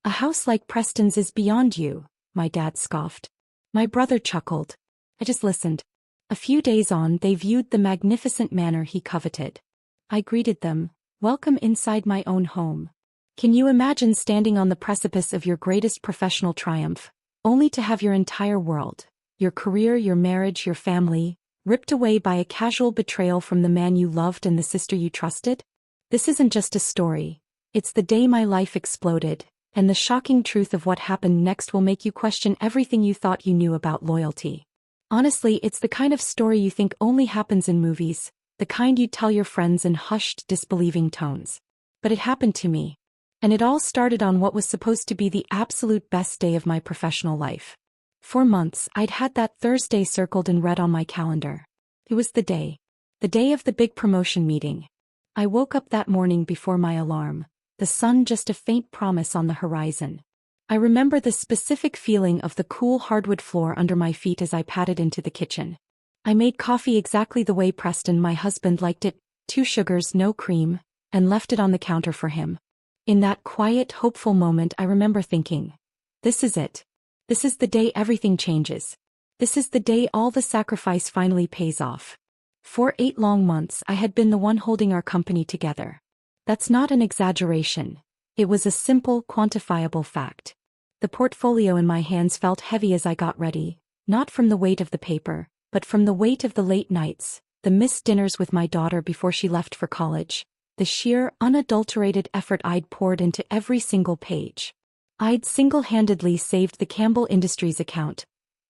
A house like Preston's is beyond you, my dad scoffed. My brother chuckled. I just listened. A few days on, they viewed the magnificent manor he coveted. I greeted them, welcome inside my own home. Can you imagine standing on the precipice of your greatest professional triumph, only to have your entire world, your career, your marriage, your family, ripped away by a casual betrayal from the man you loved and the sister you trusted? This isn't just a story. It's the day my life exploded, and the shocking truth of what happened next will make you question everything you thought you knew about loyalty. Honestly, it's the kind of story you think only happens in movies, the kind you'd tell your friends in hushed, disbelieving tones. But it happened to me. And it all started on what was supposed to be the absolute best day of my professional life. For months, I'd had that Thursday circled in red on my calendar. It was the day. The day of the big promotion meeting. I woke up that morning before my alarm, the sun just a faint promise on the horizon. I remember the specific feeling of the cool hardwood floor under my feet as I padded into the kitchen. I made coffee exactly the way Preston, my husband, liked it, 2 sugars, no cream, and left it on the counter for him. In that quiet, hopeful moment, I remember thinking, this is it. This is the day everything changes. This is the day all the sacrifice finally pays off. For 8 long months, I had been the one holding our company together. That's not an exaggeration. It was a simple, quantifiable fact. The portfolio in my hands felt heavy as I got ready, not from the weight of the paper, but from the weight of the late nights, the missed dinners with my daughter before she left for college, the sheer, unadulterated effort I'd poured into every single page. I'd single-handedly saved the Campbell Industries account,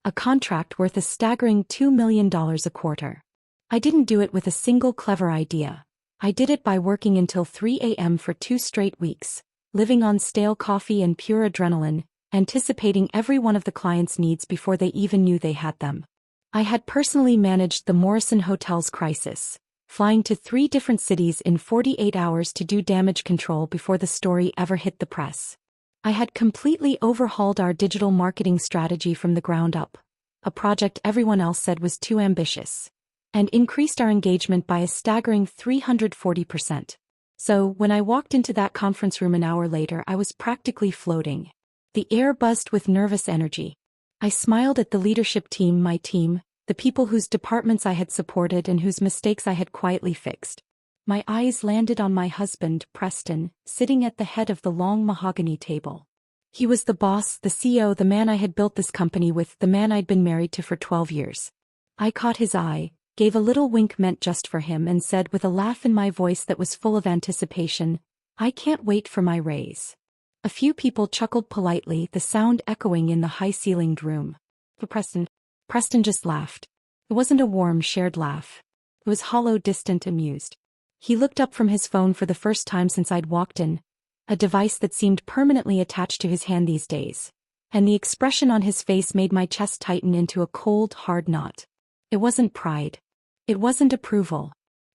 a contract worth a staggering $2 million a quarter. I didn't do it with a single clever idea. I did it by working until 3 a.m. for 2 straight weeks, living on stale coffee and pure adrenaline, anticipating every one of the clients' needs before they even knew they had them. I had personally managed the Morrison Hotel's crisis, flying to 3 different cities in 48 hours to do damage control before the story ever hit the press. I had completely overhauled our digital marketing strategy from the ground up, a project everyone else said was too ambitious, and increased our engagement by a staggering 340%. So, when I walked into that conference room an hour later, I was practically floating. The air buzzed with nervous energy. I smiled at the leadership team, my team, the people whose departments I had supported and whose mistakes I had quietly fixed. My eyes landed on my husband, Preston, sitting at the head of the long mahogany table. He was the boss, the CEO, the man I had built this company with, the man I'd been married to for 12 years. I caught his eye, gave a little wink meant just for him, and said with a laugh in my voice that was full of anticipation, "I can't wait for my raise." A few people chuckled politely, the sound echoing in the high-ceilinged room. But Preston just laughed. It wasn't a warm, shared laugh. It was hollow, distant, amused. He looked up from his phone for the first time since I'd walked in, a device that seemed permanently attached to his hand these days, and the expression on his face made my chest tighten into a cold, hard knot. It wasn't pride. It wasn't approval.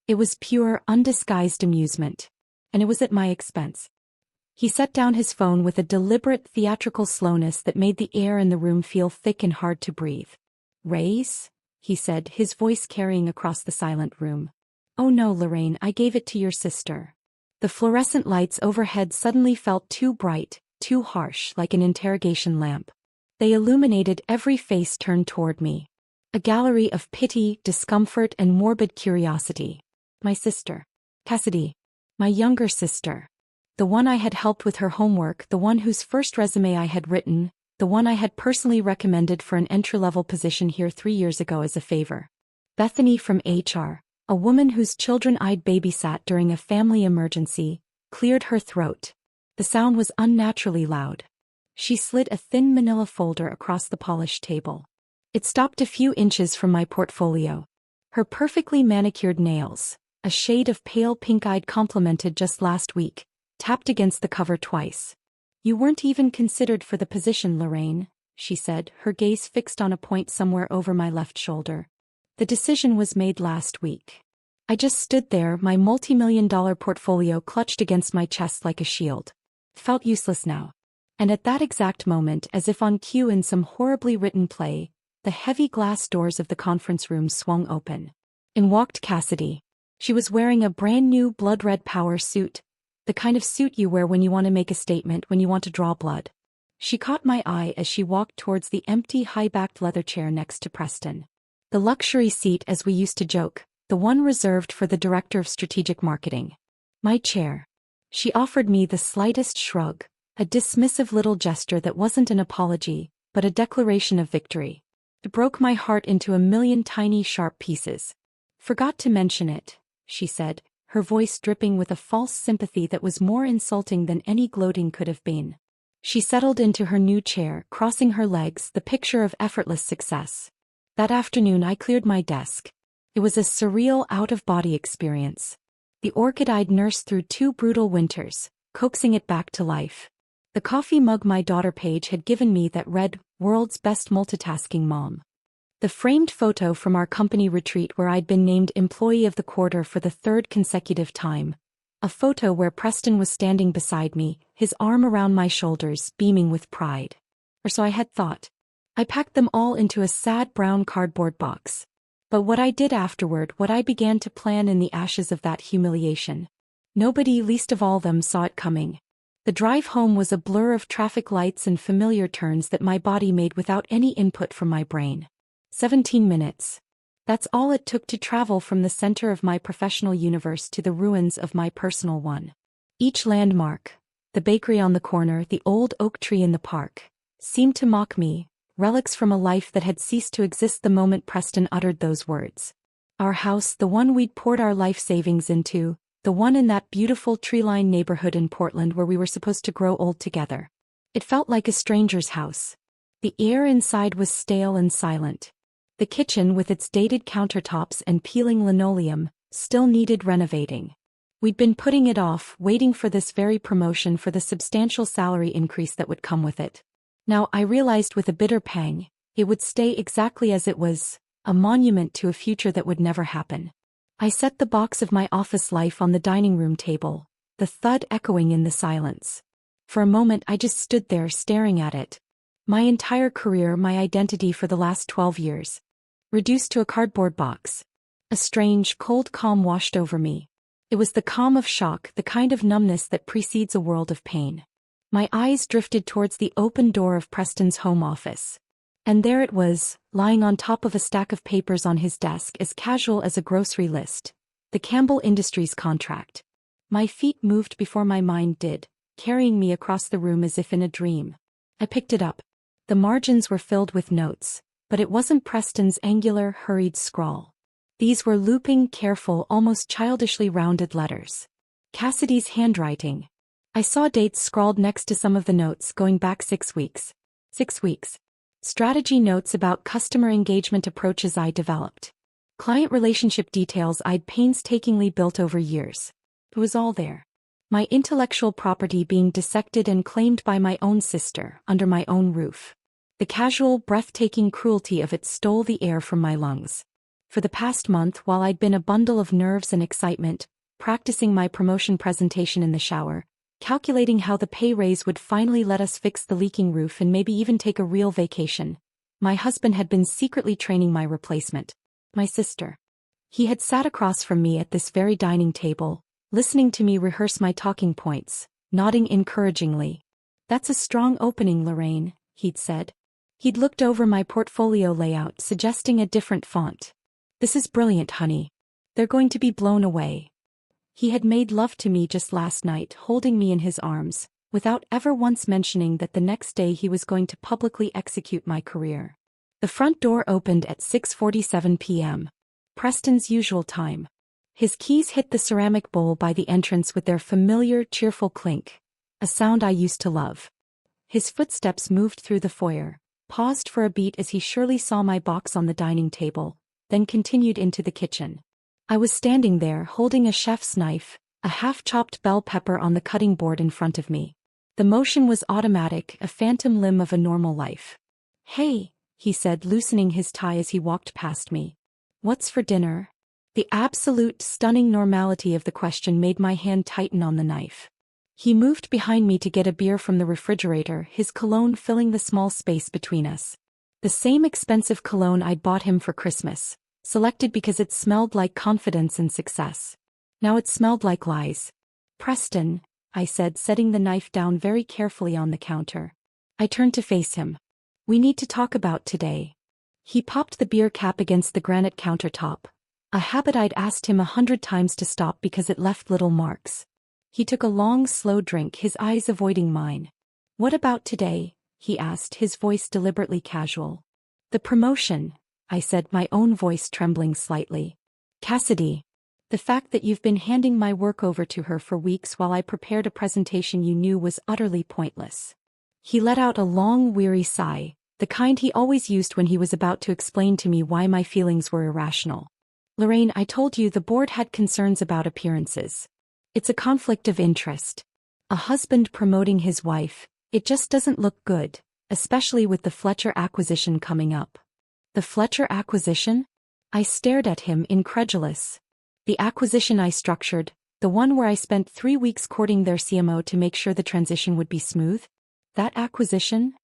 It was pure, undisguised amusement. And it was at my expense. He set down his phone with a deliberate, theatrical slowness that made the air in the room feel thick and hard to breathe. "Raise?" he said, his voice carrying across the silent room. "Oh no, Lorraine, I gave it to your sister." The fluorescent lights overhead suddenly felt too bright, too harsh, like an interrogation lamp. They illuminated every face turned toward me. A gallery of pity, discomfort, and morbid curiosity. My sister. Cassidy. My younger sister. The one I had helped with her homework, the one whose first resume I had written, the one I had personally recommended for an entry-level position here 3 years ago as a favor. Bethany from HR, a woman whose children I'd babysat during a family emergency, cleared her throat. The sound was unnaturally loud. She slid a thin manila folder across the polished table. It stopped a few inches from my portfolio. Her perfectly manicured nails, a shade of pale pink I'd complimented just last week, tapped against the cover twice. "You weren't even considered for the position, Lorraine," she said, her gaze fixed on a point somewhere over my left shoulder. "The decision was made last week." I just stood there, my multi-million-dollar portfolio clutched against my chest like a shield. It felt useless now. And at that exact moment, as if on cue in some horribly written play, the heavy glass doors of the conference room swung open. In walked Cassidy. She was wearing a brand-new blood-red power suit, The kind of suit you wear when you want to make a statement, when you want to draw blood. She caught my eye as she walked towards the empty high-backed leather chair next to Preston. The luxury seat, as we used to joke, the one reserved for the director of strategic marketing. My chair. She offered me the slightest shrug, a dismissive little gesture that wasn't an apology, but a declaration of victory. It broke my heart into a million tiny sharp pieces. "Forgot to mention it," she said, her voice dripping with a false sympathy that was more insulting than any gloating could have been. She settled into her new chair, crossing her legs, the picture of effortless success. That afternoon I cleared my desk. It was a surreal out-of-body experience. The orchid I'd nursed through 2 brutal winters, coaxing it back to life. The coffee mug my daughter Paige had given me that read, "World's Best Multitasking Mom." The framed photo from our company retreat where I'd been named Employee of the Quarter for the 3rd consecutive time. A photo where Preston was standing beside me, his arm around my shoulders, beaming with pride. Or so I had thought. I packed them all into a sad brown cardboard box. But what I did afterward, what I began to plan in the ashes of that humiliation. Nobody, least of all them, saw it coming. The drive home was a blur of traffic lights and familiar turns that my body made without any input from my brain. 17 minutes. That's all it took to travel from the center of my professional universe to the ruins of my personal one. Each landmark, the bakery on the corner, the old oak tree in the park, seemed to mock me, relics from a life that had ceased to exist the moment Preston uttered those words. Our house, the one we'd poured our life savings into, the one in that beautiful tree-lined neighborhood in Portland where we were supposed to grow old together. It felt like a stranger's house. The air inside was stale and silent. The kitchen, with its dated countertops and peeling linoleum, still needed renovating. We'd been putting it off, waiting for this very promotion, for the substantial salary increase that would come with it. Now I realized with a bitter pang, it would stay exactly as it was, a monument to a future that would never happen. I set the box of my office life on the dining room table, the thud echoing in the silence. For a moment I just stood there staring at it. My entire career, my identity for the last 12 years. Reduced to a cardboard box. A strange, cold calm washed over me. It was the calm of shock, the kind of numbness that precedes a world of pain. My eyes drifted towards the open door of Preston's home office. And there it was, lying on top of a stack of papers on his desk, as casual as a grocery list. The Campbell Industries contract. My feet moved before my mind did, carrying me across the room as if in a dream. I picked it up. The margins were filled with notes, but it wasn't Preston's angular, hurried scrawl. These were looping, careful, almost childishly rounded letters. Cassidy's handwriting. I saw dates scrawled next to some of the notes going back 6 weeks. 6 weeks. Strategy notes about customer engagement approaches I developed. Client relationship details I'd painstakingly built over years. It was all there. My intellectual property being dissected and claimed by my own sister, under my own roof. The casual, breathtaking cruelty of it stole the air from my lungs. For the past month, while I'd been a bundle of nerves and excitement, practicing my promotion presentation in the shower, calculating how the pay raise would finally let us fix the leaking roof and maybe even take a real vacation, my husband had been secretly training my replacement, my sister. He had sat across from me at this very dining table, listening to me rehearse my talking points, nodding encouragingly. "That's a strong opening, Lorraine," he'd said. He'd looked over my portfolio layout, suggesting a different font. "This is brilliant, honey. They're going to be blown away." He had made love to me just last night, holding me in his arms, without ever once mentioning that the next day he was going to publicly execute my career. The front door opened at 6:47 p.m. Preston's usual time. His keys hit the ceramic bowl by the entrance with their familiar, cheerful clink, a sound I used to love. His footsteps moved through the foyer, paused for a beat as he surely saw my box on the dining table, then continued into the kitchen. I was standing there holding a chef's knife, a half-chopped bell pepper on the cutting board in front of me. The motion was automatic, a phantom limb of a normal life. "Hey," he said, loosening his tie as he walked past me. "What's for dinner?" The absolute, stunning normality of the question made my hand tighten on the knife. He moved behind me to get a beer from the refrigerator, his cologne filling the small space between us. The same expensive cologne I'd bought him for Christmas, selected because it smelled like confidence and success. Now it smelled like lies. "Preston," I said, setting the knife down very carefully on the counter. I turned to face him. We need to talk about today. He popped the beer cap against the granite countertop, a habit I'd asked him 100 times to stop because it left little marks. He took a long, slow drink, his eyes avoiding mine. What about today? He asked, his voice deliberately casual. The promotion, I said, my own voice trembling slightly. Cassidy. The fact that you've been handing my work over to her for weeks while I prepared a presentation you knew was utterly pointless. He let out a long, weary sigh, the kind he always used when he was about to explain to me why my feelings were irrational. Lorraine, I told you the board had concerns about appearances. It's a conflict of interest. A husband promoting his wife, it just doesn't look good, especially with the Fletcher acquisition coming up. The Fletcher acquisition? I stared at him, incredulous. The acquisition I structured, the one where I spent 3 weeks courting their CMO to make sure the transition would be smooth? That acquisition?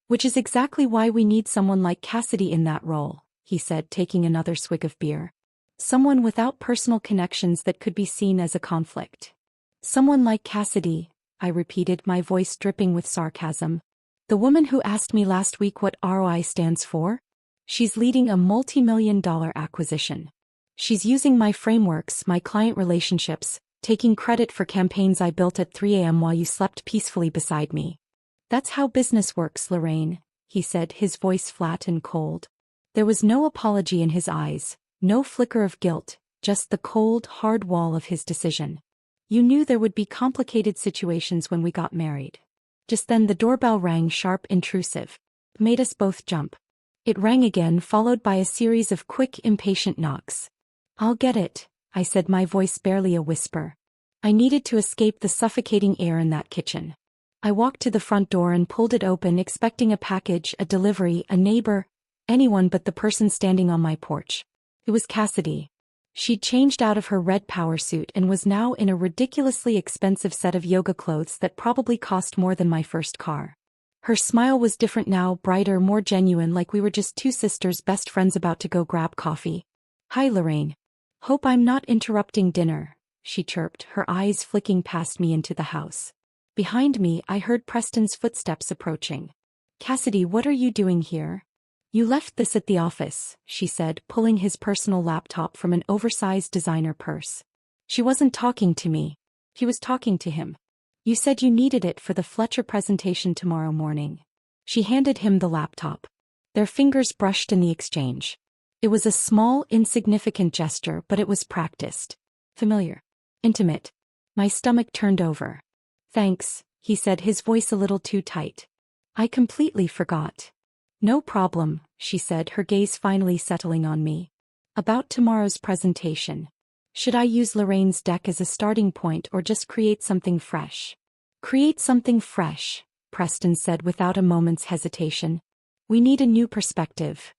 Which is exactly why we need someone like Cassidy in that role, he said, taking another swig of beer. Someone without personal connections that could be seen as a conflict. Someone like Cassidy, I repeated, my voice dripping with sarcasm. The woman who asked me last week what ROI stands for? She's leading a multi-million-dollar acquisition. She's using my frameworks, my client relationships, taking credit for campaigns I built at 3 a.m. while you slept peacefully beside me. That's how business works, Lorraine, he said, his voice flat and cold. There was no apology in his eyes, no flicker of guilt, just the cold, hard wall of his decision. You knew there would be complicated situations when we got married. Just then the doorbell rang, sharp, intrusive. Made us both jump. It rang again, followed by a series of quick, impatient knocks. I'll get it, I said, my voice barely a whisper. I needed to escape the suffocating air in that kitchen. I walked to the front door and pulled it open, expecting a package, a delivery, a neighbor, anyone but the person standing on my porch. It was Cassidy. She'd changed out of her red power suit and was now in a ridiculously expensive set of yoga clothes that probably cost more than my first car. Her smile was different now, brighter, more genuine, like we were just two sisters, best friends about to go grab coffee. Hi, Lorraine. Hope I'm not interrupting dinner, she chirped, her eyes flicking past me into the house. Behind me, I heard Preston's footsteps approaching. Cassidy, what are you doing here? You left this at the office, she said, pulling his personal laptop from an oversized designer purse. She wasn't talking to me. He was talking to him. You said you needed it for the Fletcher presentation tomorrow morning. She handed him the laptop. Their fingers brushed in the exchange. It was a small, insignificant gesture, but it was practiced. Familiar. Intimate. My stomach turned over. Thanks, he said, his voice a little too tight. I completely forgot. No problem, she said, her gaze finally settling on me. About tomorrow's presentation. Should I use Lorraine's deck as a starting point or just create something fresh? Create something fresh, Preston said without a moment's hesitation. We need a new perspective.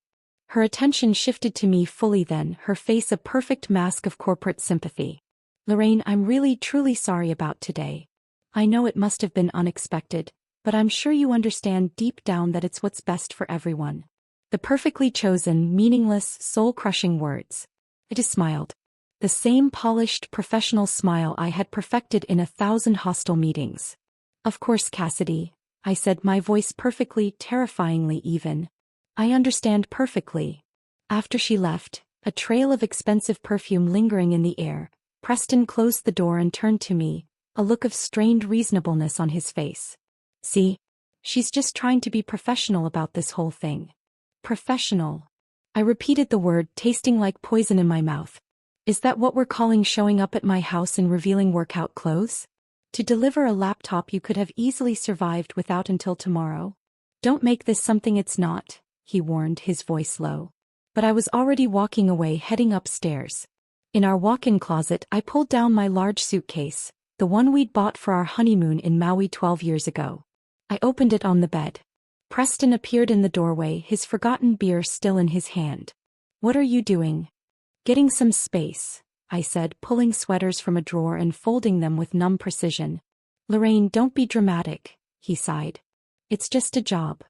Her attention shifted to me fully then, her face a perfect mask of corporate sympathy. Lorraine, I'm really truly sorry about today. I know it must have been unexpected, but I'm sure you understand deep down that it's what's best for everyone. The perfectly chosen, meaningless, soul-crushing words. I just smiled. The same polished, professional smile I had perfected in 1,000 hostile meetings. Of course, Cassidy, I said, my voice perfectly, terrifyingly even. I understand perfectly. After she left, a trail of expensive perfume lingering in the air, Preston closed the door and turned to me, a look of strained reasonableness on his face. See? She's just trying to be professional about this whole thing. Professional. I repeated the word, tasting like poison in my mouth. Is that what we're calling showing up at my house in revealing workout clothes? To deliver a laptop you could have easily survived without until tomorrow? Don't make this something it's not, he warned, his voice low. But I was already walking away, heading upstairs. In our walk-in closet, I pulled down my large suitcase, the one we'd bought for our honeymoon in Maui 12 years ago. I opened it on the bed. Preston appeared in the doorway, his forgotten beer still in his hand. What are you doing? Getting some space, I said, pulling sweaters from a drawer and folding them with numb precision. Lorraine, don't be dramatic, he sighed. It's just a job.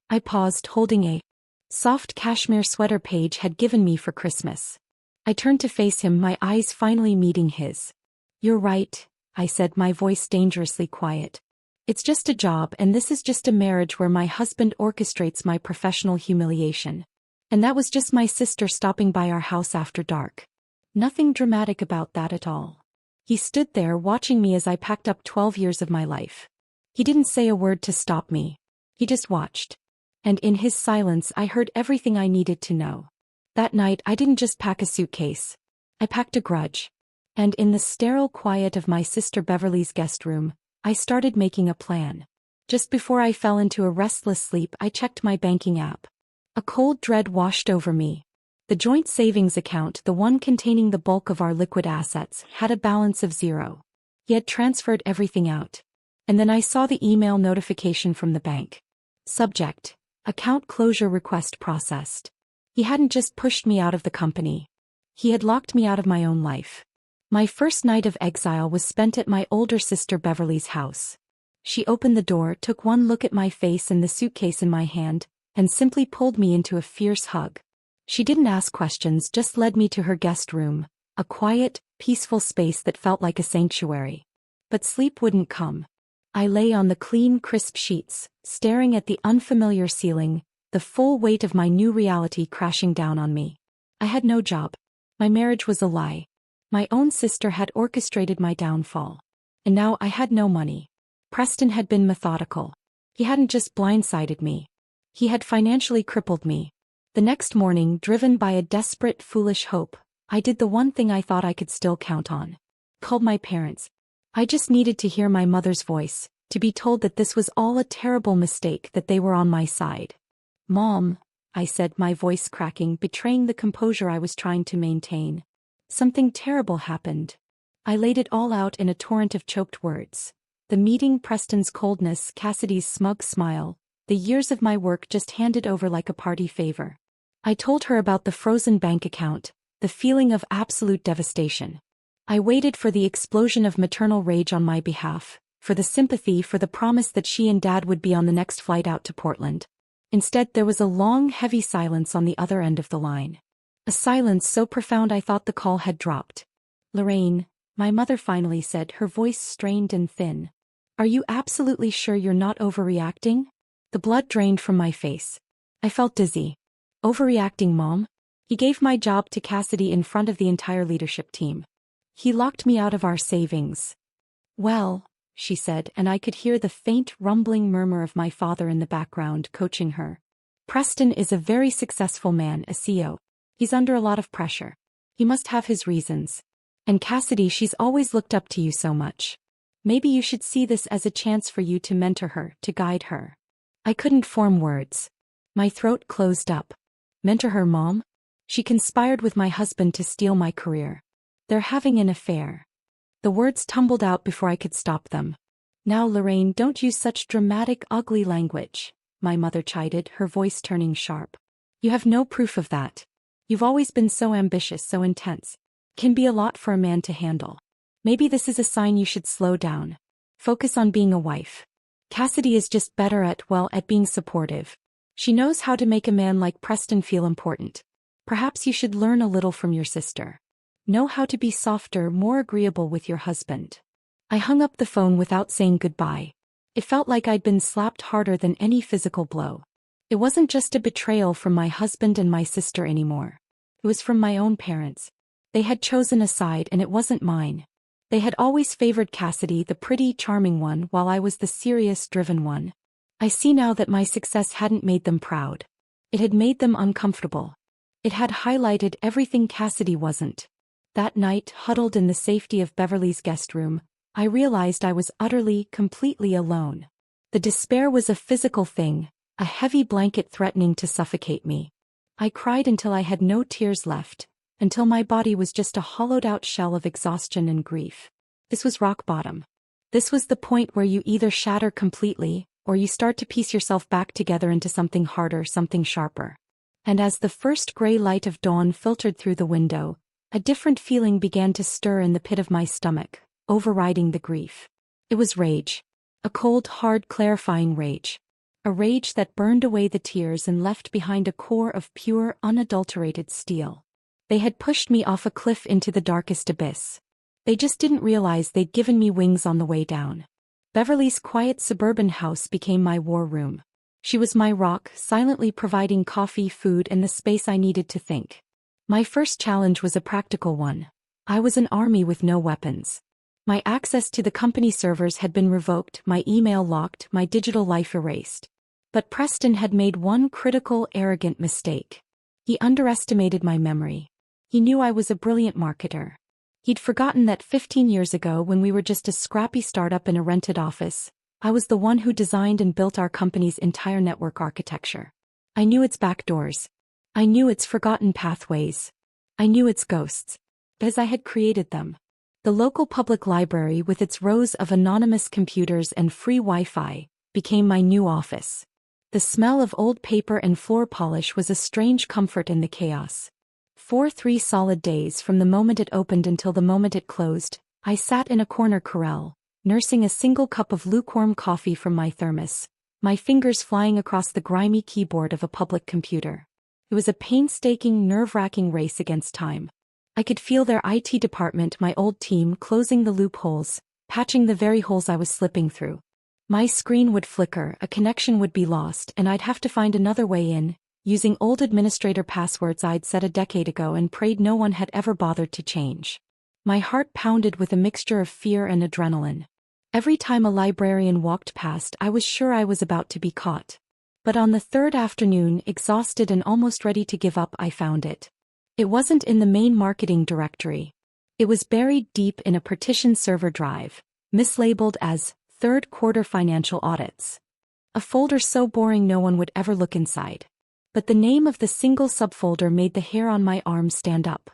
I paused, holding a soft cashmere sweater Paige had given me for Christmas. I turned to face him, my eyes finally meeting his. You're right, I said, my voice dangerously quiet. It's just a job, and this is just a marriage where my husband orchestrates my professional humiliation. And that was just my sister stopping by our house after dark. Nothing dramatic about that at all. He stood there watching me as I packed up 12 years of my life. He didn't say a word to stop me. He just watched. And in his silence I heard everything I needed to know. That night I didn't just pack a suitcase. I packed a grudge. And in the sterile quiet of my sister Beverly's guest room, I started making a plan. Just before I fell into a restless sleep, I checked my banking app. A cold dread washed over me. The joint savings account, the one containing the bulk of our liquid assets, had a balance of 0. He had transferred everything out. And then I saw the email notification from the bank. Subject: account closure request processed. He hadn't just pushed me out of the company. He had locked me out of my own life. My first night of exile was spent at my older sister Beverly's house. She opened the door, took one look at my face and the suitcase in my hand, and simply pulled me into a fierce hug. She didn't ask questions, just led me to her guest room, a quiet, peaceful space that felt like a sanctuary. But sleep wouldn't come. I lay on the clean, crisp sheets, staring at the unfamiliar ceiling, the full weight of my new reality crashing down on me. I had no job. My marriage was a lie. My own sister had orchestrated my downfall. And now I had no money. Preston had been methodical. He hadn't just blindsided me. He had financially crippled me. The next morning, driven by a desperate, foolish hope, I did the one thing I thought I could still count on. Called my parents. I just needed to hear my mother's voice, to be told that this was all a terrible mistake, that they were on my side. "Mom," I said, my voice cracking, betraying the composure I was trying to maintain. "Something terrible happened." I laid it all out in a torrent of choked words. The meeting, Preston's coldness, Cassidy's smug smile, the years of my work just handed over like a party favor. I told her about the frozen bank account, the feeling of absolute devastation. I waited for the explosion of maternal rage on my behalf, for the sympathy, for the promise that she and Dad would be on the next flight out to Portland. Instead, there was a long, heavy silence on the other end of the line. A silence so profound I thought the call had dropped. "Lorraine," my mother finally said, her voice strained and thin. "Are you absolutely sure you're not overreacting?" The blood drained from my face. I felt dizzy. "Overreacting, Mom?" He gave my job to Cassidy in front of the entire leadership team. He locked me out of our savings. "Well," she said, and I could hear the faint rumbling murmur of my father in the background coaching her. "Preston is a very successful man, a CEO. He's under a lot of pressure. He must have his reasons. And Cassidy, she's always looked up to you so much. Maybe you should see this as a chance for you to mentor her, to guide her." I couldn't form words. My throat closed up. "Mentor her, Mom? She conspired with my husband to steal my career. They're having an affair." The words tumbled out before I could stop them. "Now, Lorraine, don't use such dramatic, ugly language," my mother chided, her voice turning sharp. "You have no proof of that. You've always been so ambitious, so intense. Can be a lot for a man to handle. Maybe this is a sign you should slow down. Focus on being a wife. Cassidy is just better at being supportive. She knows how to make a man like Preston feel important. Perhaps you should learn a little from your sister. Know how to be softer, more agreeable with your husband." I hung up the phone without saying goodbye. It felt like I'd been slapped harder than any physical blow. It wasn't just a betrayal from my husband and my sister anymore. It was from my own parents. They had chosen a side, and it wasn't mine. They had always favored Cassidy, the pretty, charming one, while I was the serious, driven one. I see now that my success hadn't made them proud. It had made them uncomfortable. It had highlighted everything Cassidy wasn't. That night, huddled in the safety of Beverly's guest room, I realized I was utterly, completely alone. The despair was a physical thing, a heavy blanket threatening to suffocate me. I cried until I had no tears left, until my body was just a hollowed-out shell of exhaustion and grief. This was rock bottom. This was the point where you either shatter completely, or you start to piece yourself back together into something harder, something sharper. And as the first gray light of dawn filtered through the window, a different feeling began to stir in the pit of my stomach, overriding the grief. It was rage. A cold, hard, clarifying rage. A rage that burned away the tears and left behind a core of pure, unadulterated steel. They had pushed me off a cliff into the darkest abyss. They just didn't realize they'd given me wings on the way down. Beverly's quiet suburban house became my war room. She was my rock, silently providing coffee, food, and the space I needed to think. My first challenge was a practical one. I was an army with no weapons. My access to the company servers had been revoked, my email locked, my digital life erased. But Preston had made one critical, arrogant mistake. He underestimated my memory. He knew I was a brilliant marketer. He'd forgotten that 15 years ago, when we were just a scrappy startup in a rented office, I was the one who designed and built our company's entire network architecture. I knew its back doors. I knew its forgotten pathways. I knew its ghosts, as I had created them. The local public library, with its rows of anonymous computers and free Wi-Fi, became my new office. The smell of old paper and floor polish was a strange comfort in the chaos. For 3 solid days, from the moment it opened until the moment it closed, I sat in a corner corral, nursing a single cup of lukewarm coffee from my thermos, my fingers flying across the grimy keyboard of a public computer. It was a painstaking, nerve-wracking race against time. I could feel their IT department, my old team, closing the loopholes, patching the very holes I was slipping through. My screen would flicker, a connection would be lost, and I'd have to find another way in, using old administrator passwords I'd set a decade ago and prayed no one had ever bothered to change. My heart pounded with a mixture of fear and adrenaline. Every time a librarian walked past, I was sure I was about to be caught. But on the 3rd afternoon, exhausted and almost ready to give up, I found it. It wasn't in the main marketing directory. It was buried deep in a partitioned server drive, mislabeled as "Third Quarter Financial Audits." A folder so boring no one would ever look inside. But the name of the single subfolder made the hair on my arm stand up.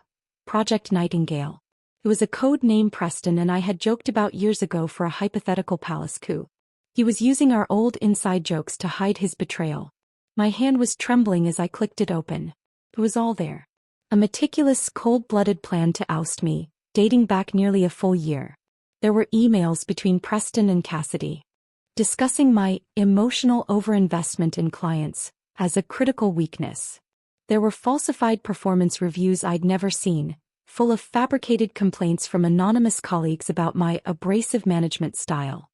Project Nightingale. It was a code name Preston and I had joked about years ago for a hypothetical palace coup. He was using our old inside jokes to hide his betrayal. My hand was trembling as I clicked it open. It was all there. A meticulous, cold-blooded plan to oust me, dating back nearly a full year. There were emails between Preston and Cassidy, discussing my emotional overinvestment in clients as a critical weakness. There were falsified performance reviews I'd never seen, full of fabricated complaints from anonymous colleagues about my abrasive management style.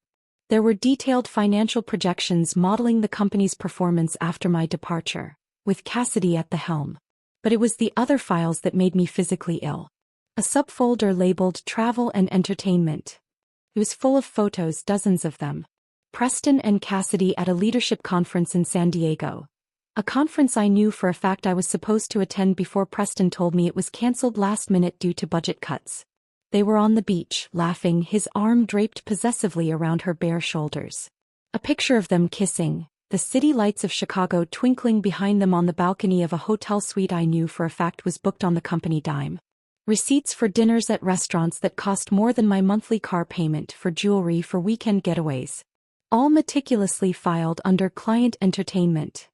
There were detailed financial projections modeling the company's performance after my departure, with Cassidy at the helm. But it was the other files that made me physically ill. A subfolder labeled Travel and Entertainment. It was full of photos, dozens of them. Preston and Cassidy at a leadership conference in San Diego. A conference I knew for a fact I was supposed to attend before Preston told me it was cancelled last minute due to budget cuts. They were on the beach, laughing, his arm draped possessively around her bare shoulders. A picture of them kissing, the city lights of Chicago twinkling behind them on the balcony of a hotel suite I knew for a fact was booked on the company dime. Receipts for dinners at restaurants that cost more than my monthly car payment, for jewelry, for weekend getaways. All meticulously filed under Client Entertainment.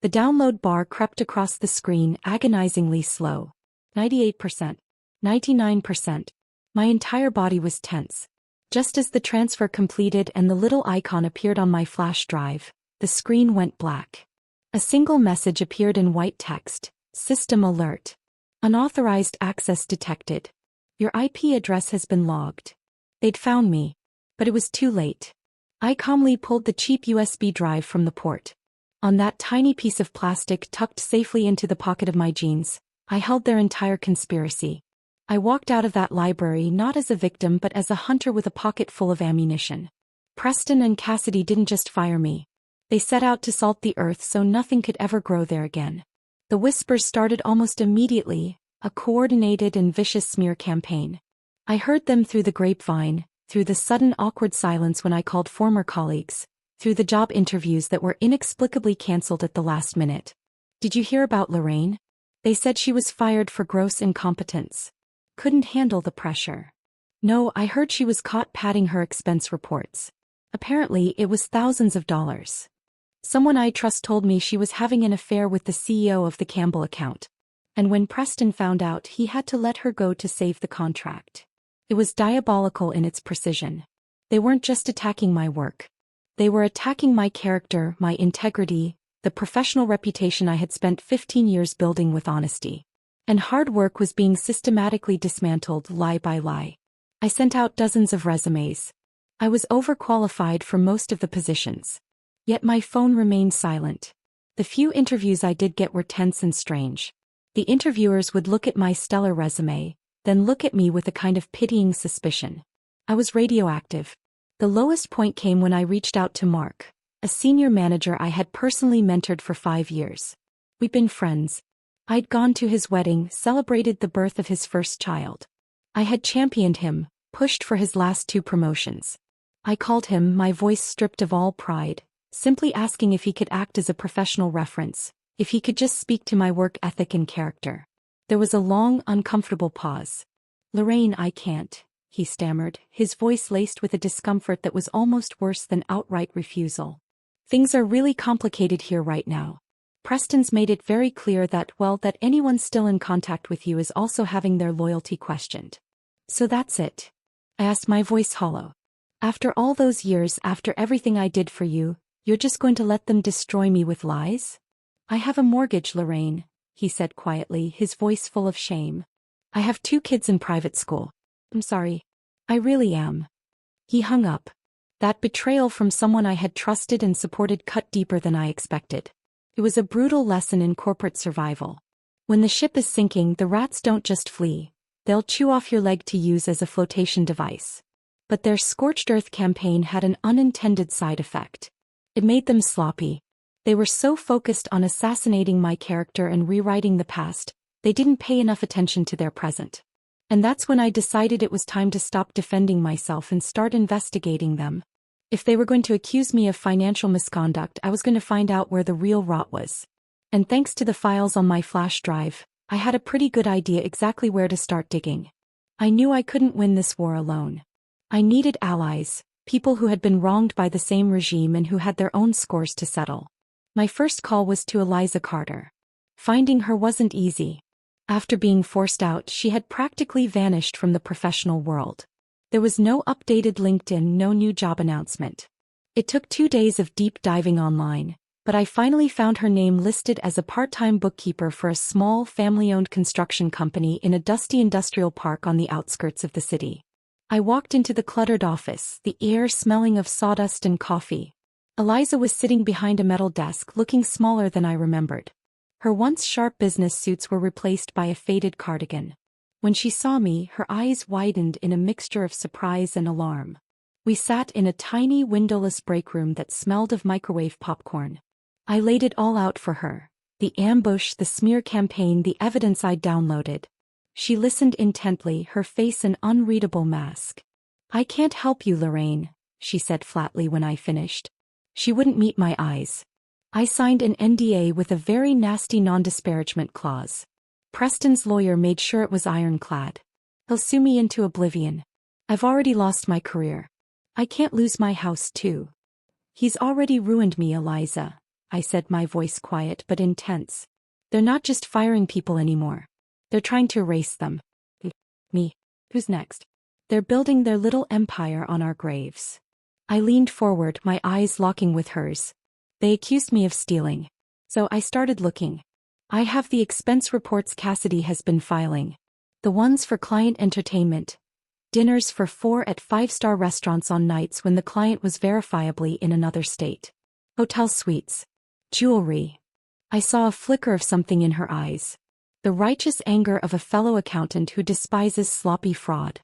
The download bar crept across the screen, agonizingly slow. 98%. 99%. My entire body was tense. Just as the transfer completed and the little icon appeared on my flash drive, the screen went black. A single message appeared in white text: System alert. Unauthorized access detected. Your IP address has been logged. They'd found me. But it was too late. I calmly pulled the cheap USB drive from the port. On that tiny piece of plastic tucked safely into the pocket of my jeans, I held their entire conspiracy. I walked out of that library not as a victim but as a hunter with a pocket full of ammunition. Preston and Cassidy didn't just fire me. They set out to salt the earth so nothing could ever grow there again. The whispers started almost immediately, a coordinated and vicious smear campaign. I heard them through the grapevine, through the sudden awkward silence when I called former colleagues, through the job interviews that were inexplicably cancelled at the last minute. Did you hear about Lorraine? They said she was fired for gross incompetence. Couldn't handle the pressure. No, I heard she was caught padding her expense reports. Apparently, it was thousands of dollars. Someone I trust told me she was having an affair with the CEO of the Campbell account. And when Preston found out, he had to let her go to save the contract. It was diabolical in its precision. They weren't just attacking my work. They were attacking my character, my integrity, the professional reputation I had spent 15 years building with honesty. And hard work was being systematically dismantled lie by lie. I sent out dozens of resumes. I was overqualified for most of the positions. Yet my phone remained silent. The few interviews I did get were tense and strange. The interviewers would look at my stellar resume, then look at me with a kind of pitying suspicion. I was radioactive. The lowest point came when I reached out to Mark, a senior manager I had personally mentored for 5 years. We'd been friends. I'd gone to his wedding, celebrated the birth of his first child. I had championed him, pushed for his last 2 promotions. I called him, my voice stripped of all pride, simply asking if he could act as a professional reference, if he could just speak to my work ethic and character. There was a long, uncomfortable pause. "Lorraine, I can't," he stammered, his voice laced with a discomfort that was almost worse than outright refusal. "Things are really complicated here right now. Preston's made it very clear that, well, that anyone still in contact with you is also having their loyalty questioned." "So that's it?" I asked, my voice hollow. "After all those years, after everything I did for you, you're just going to let them destroy me with lies?" "I have a mortgage, Lorraine," he said quietly, his voice full of shame. "I have 2 kids in private school. I'm sorry. I really am." He hung up. That betrayal from someone I had trusted and supported cut deeper than I expected. It was a brutal lesson in corporate survival. When the ship is sinking, the rats don't just flee. They'll chew off your leg to use as a flotation device. But their scorched earth campaign had an unintended side effect. It made them sloppy. They were so focused on assassinating my character and rewriting the past, they didn't pay enough attention to their present. And that's when I decided it was time to stop defending myself and start investigating them. If they were going to accuse me of financial misconduct, I was going to find out where the real rot was. And thanks to the files on my flash drive, I had a pretty good idea exactly where to start digging. I knew I couldn't win this war alone. I needed allies, people who had been wronged by the same regime and who had their own scores to settle. My first call was to Eliza Carter. Finding her wasn't easy. After being forced out, she had practically vanished from the professional world. There was no updated LinkedIn, no new job announcement. It took 2 days of deep diving online, but I finally found her name listed as a part-time bookkeeper for a small family-owned construction company in a dusty industrial park on the outskirts of the city. I walked into the cluttered office, the air smelling of sawdust and coffee. Eliza was sitting behind a metal desk, looking smaller than I remembered. Her once sharp business suits were replaced by a faded cardigan. When she saw me, her eyes widened in a mixture of surprise and alarm. We sat in a tiny windowless break room that smelled of microwave popcorn. I laid it all out for her. The ambush, the smear campaign, the evidence I'd downloaded. She listened intently, her face an unreadable mask. "I can't help you, Lorraine," she said flatly when I finished. She wouldn't meet my eyes. I signed an NDA with a very nasty non-disparagement clause. Preston's lawyer made sure it was ironclad. He'll sue me into oblivion. I've already lost my career. I can't lose my house too. He's already ruined me, Eliza, I said, my voice quiet but intense. They're not just firing people anymore. They're trying to erase them. Me. Who's next? They're building their little empire on our graves. I leaned forward, my eyes locking with hers. They accused me of stealing. So I started looking. I have the expense reports Cassidy has been filing. The ones for client entertainment. Dinners for 4 at 5-star restaurants on nights when the client was verifiably in another state. Hotel suites. Jewelry. I saw a flicker of something in her eyes. The righteous anger of a fellow accountant who despises sloppy fraud.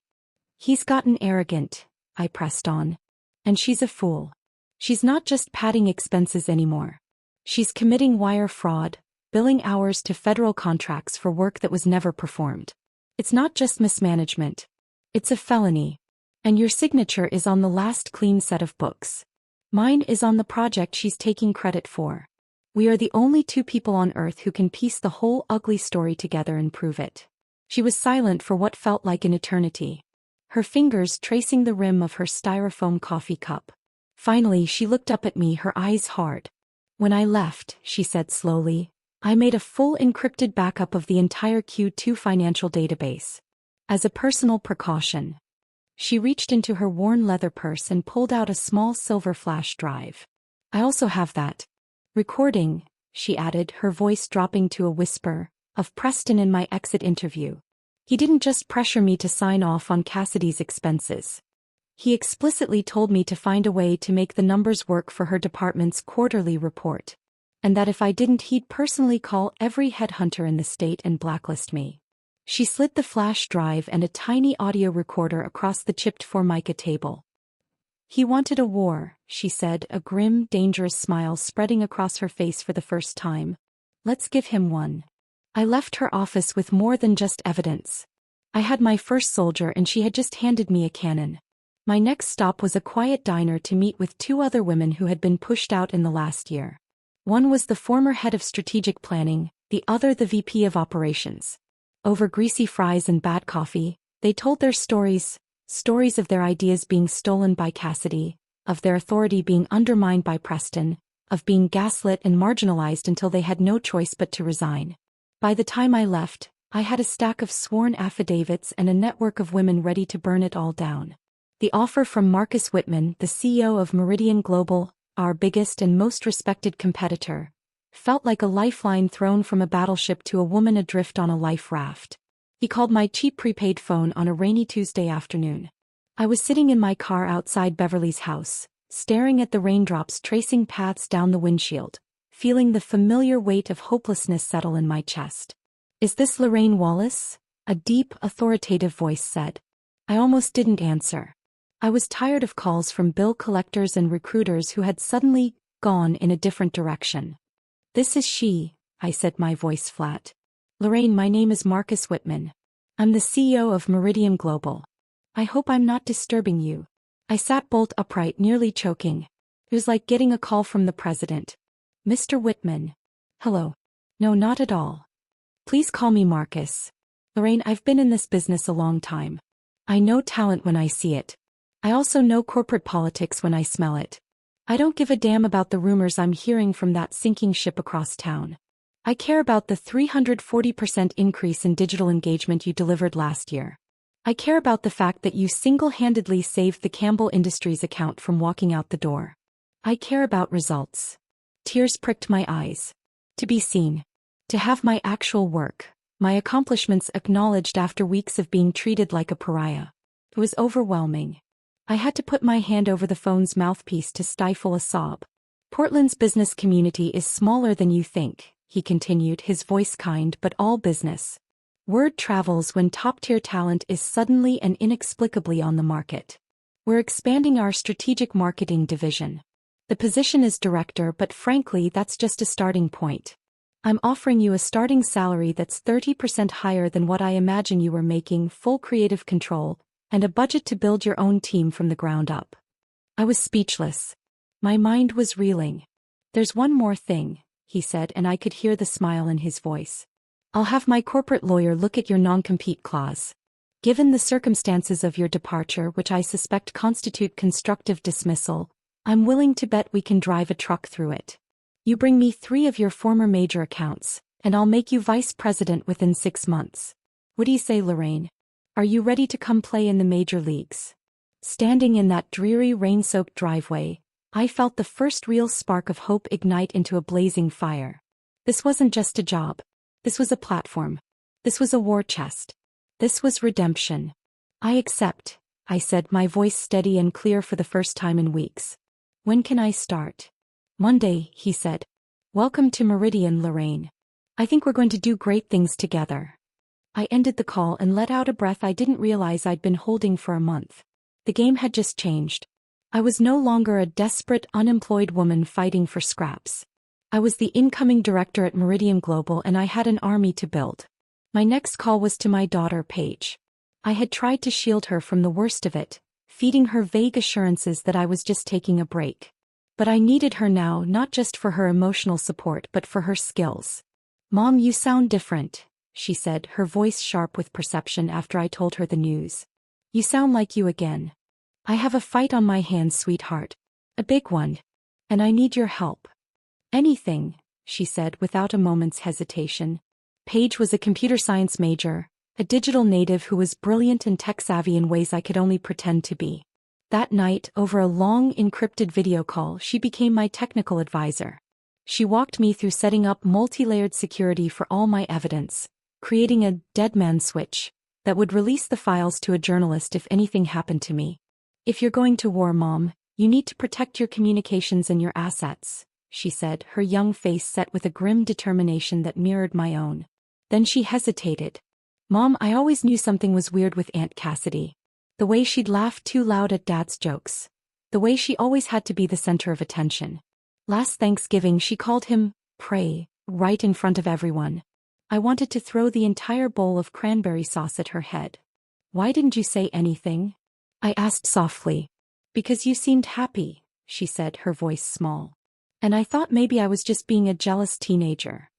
He's gotten arrogant, I pressed on. And she's a fool. She's not just padding expenses anymore. She's committing wire fraud, billing hours to federal contracts for work that was never performed. It's not just mismanagement. It's a felony. And your signature is on the last clean set of books. Mine is on the project she's taking credit for. We are the only 2 people on Earth who can piece the whole ugly story together and prove it. She was silent for what felt like an eternity. Her fingers tracing the rim of her styrofoam coffee cup. Finally, she looked up at me, her eyes hard. When I left, she said slowly, I made a full encrypted backup of the entire Q2 financial database. As a personal precaution. She reached into her worn leather purse and pulled out a small silver flash drive. I also have that recording, she added, her voice dropping to a whisper, of Preston in my exit interview. He didn't just pressure me to sign off on Cassidy's expenses. He explicitly told me to find a way to make the numbers work for her department's quarterly report. And that if I didn't, he'd personally call every headhunter in the state and blacklist me. She slid the flash drive and a tiny audio recorder across the chipped Formica table. He wanted a war, she said, a grim, dangerous smile spreading across her face for the first time. Let's give him one. I left her office with more than just evidence. I had my first soldier and she had just handed me a cannon. My next stop was a quiet diner to meet with two other women who had been pushed out in the last year. One was the former head of strategic planning, the other the VP of operations. Over greasy fries and bad coffee, they told their stories of their ideas being stolen by Cassidy, of their authority being undermined by Preston, of being gaslit and marginalized until they had no choice but to resign. By the time I left, I had a stack of sworn affidavits and a network of women ready to burn it all down. The offer from Marcus Whitman, the CEO of Meridian Global, our biggest and most respected competitor, felt like a lifeline thrown from a battleship to a woman adrift on a life raft. He called my cheap prepaid phone on a rainy Tuesday afternoon. I was sitting in my car outside Beverly's house, staring at the raindrops tracing paths down the windshield, feeling the familiar weight of hopelessness settle in my chest. "Is this Lorraine Wallace?" a deep, authoritative voice said. I almost didn't answer. I was tired of calls from bill collectors and recruiters who had suddenly gone in a different direction. "This is she," I said, my voice flat. "Lorraine, my name is Marcus Whitman. I'm the CEO of Meridian Global. I hope I'm not disturbing you." I sat bolt upright, nearly choking. It was like getting a call from the president. "Mr. Whitman." "Hello." "No, not at all. Please call me Marcus. Lorraine, I've been in this business a long time. I know talent when I see it. I also know corporate politics when I smell it. I don't give a damn about the rumors I'm hearing from that sinking ship across town. I care about the 340% increase in digital engagement you delivered last year. I care about the fact that you single-handedly saved the Campbell Industries account from walking out the door. I care about results." Tears pricked my eyes. To be seen. To have my actual work, my accomplishments acknowledged after weeks of being treated like a pariah. It was overwhelming. I had to put my hand over the phone's mouthpiece to stifle a sob. "Portland's business community is smaller than you think," he continued, his voice kind but all business. "Word travels when top-tier talent is suddenly and inexplicably on the market. We're expanding our strategic marketing division. The position is director, but frankly that's just a starting point. I'm offering you a starting salary that's 30% higher than what I imagine you were making, full creative control, and a budget to build your own team from the ground up." I was speechless. My mind was reeling. "There's one more thing," he said, and I could hear the smile in his voice. "I'll have my corporate lawyer look at your non-compete clause. Given the circumstances of your departure, which I suspect constitute constructive dismissal, I'm willing to bet we can drive a truck through it. You bring me 3 of your former major accounts, and I'll make you vice president within 6 months. What do you say, Lorraine? Are you ready to come play in the major leagues?" Standing in that dreary, rain-soaked driveway, I felt the first real spark of hope ignite into a blazing fire. This wasn't just a job. This was a platform. This was a war chest. This was redemption. "I accept," I said, my voice steady and clear for the first time in weeks. "When can I start?" "Monday," he said. "Welcome to Meridian, Lorraine. I think we're going to do great things together." I ended the call and let out a breath I didn't realize I'd been holding for a month. The game had just changed. I was no longer a desperate, unemployed woman fighting for scraps. I was the incoming director at Meridian Global, and I had an army to build. My next call was to my daughter, Paige. I had tried to shield her from the worst of it, feeding her vague assurances that I was just taking a break. But I needed her now, not just for her emotional support but for her skills. "Mom, you sound different," she said, her voice sharp with perception after I told her the news. "You sound like you again." "I have a fight on my hands, sweetheart. A big one. And I need your help." "Anything," she said without a moment's hesitation. Paige was a computer science major, a digital native who was brilliant and tech-savvy in ways I could only pretend to be. That night, over a long, encrypted video call, she became my technical advisor. She walked me through setting up multi-layered security for all my evidence, creating a dead man switch, that would release the files to a journalist if anything happened to me. If you're going to war, Mom, you need to protect your communications and your assets, she said, her young face set with a grim determination that mirrored my own. Then she hesitated. Mom, I always knew something was weird with Aunt Cassidy. The way she'd laugh too loud at Dad's jokes. The way she always had to be the center of attention. Last Thanksgiving she called him, Pray, right in front of everyone. I wanted to throw the entire bowl of cranberry sauce at her head. Why didn't you say anything? I asked softly. Because you seemed happy, she said, her voice small. And I thought maybe I was just being a jealous teenager.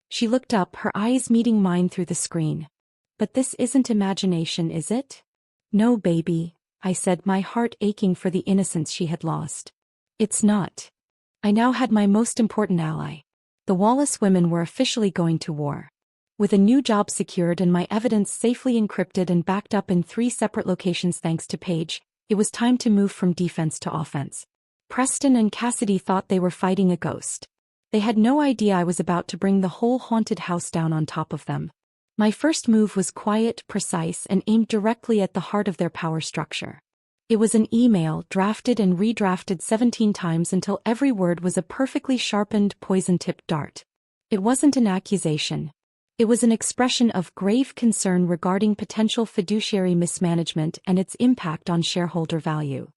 She looked up, her eyes meeting mine through the screen. But this isn't imagination, is it? No, baby, I said, my heart aching for the innocence she had lost. It's not. I now had my most important ally. The Wallace women were officially going to war. With a new job secured and my evidence safely encrypted and backed up in 3 separate locations thanks to Paige, it was time to move from defense to offense. Preston and Cassidy thought they were fighting a ghost. They had no idea I was about to bring the whole haunted house down on top of them. My first move was quiet, precise, and aimed directly at the heart of their power structure. It was an email drafted and redrafted 17 times until every word was a perfectly sharpened, poison-tipped dart. It wasn't an accusation. It was an expression of grave concern regarding potential fiduciary mismanagement and its impact on shareholder value.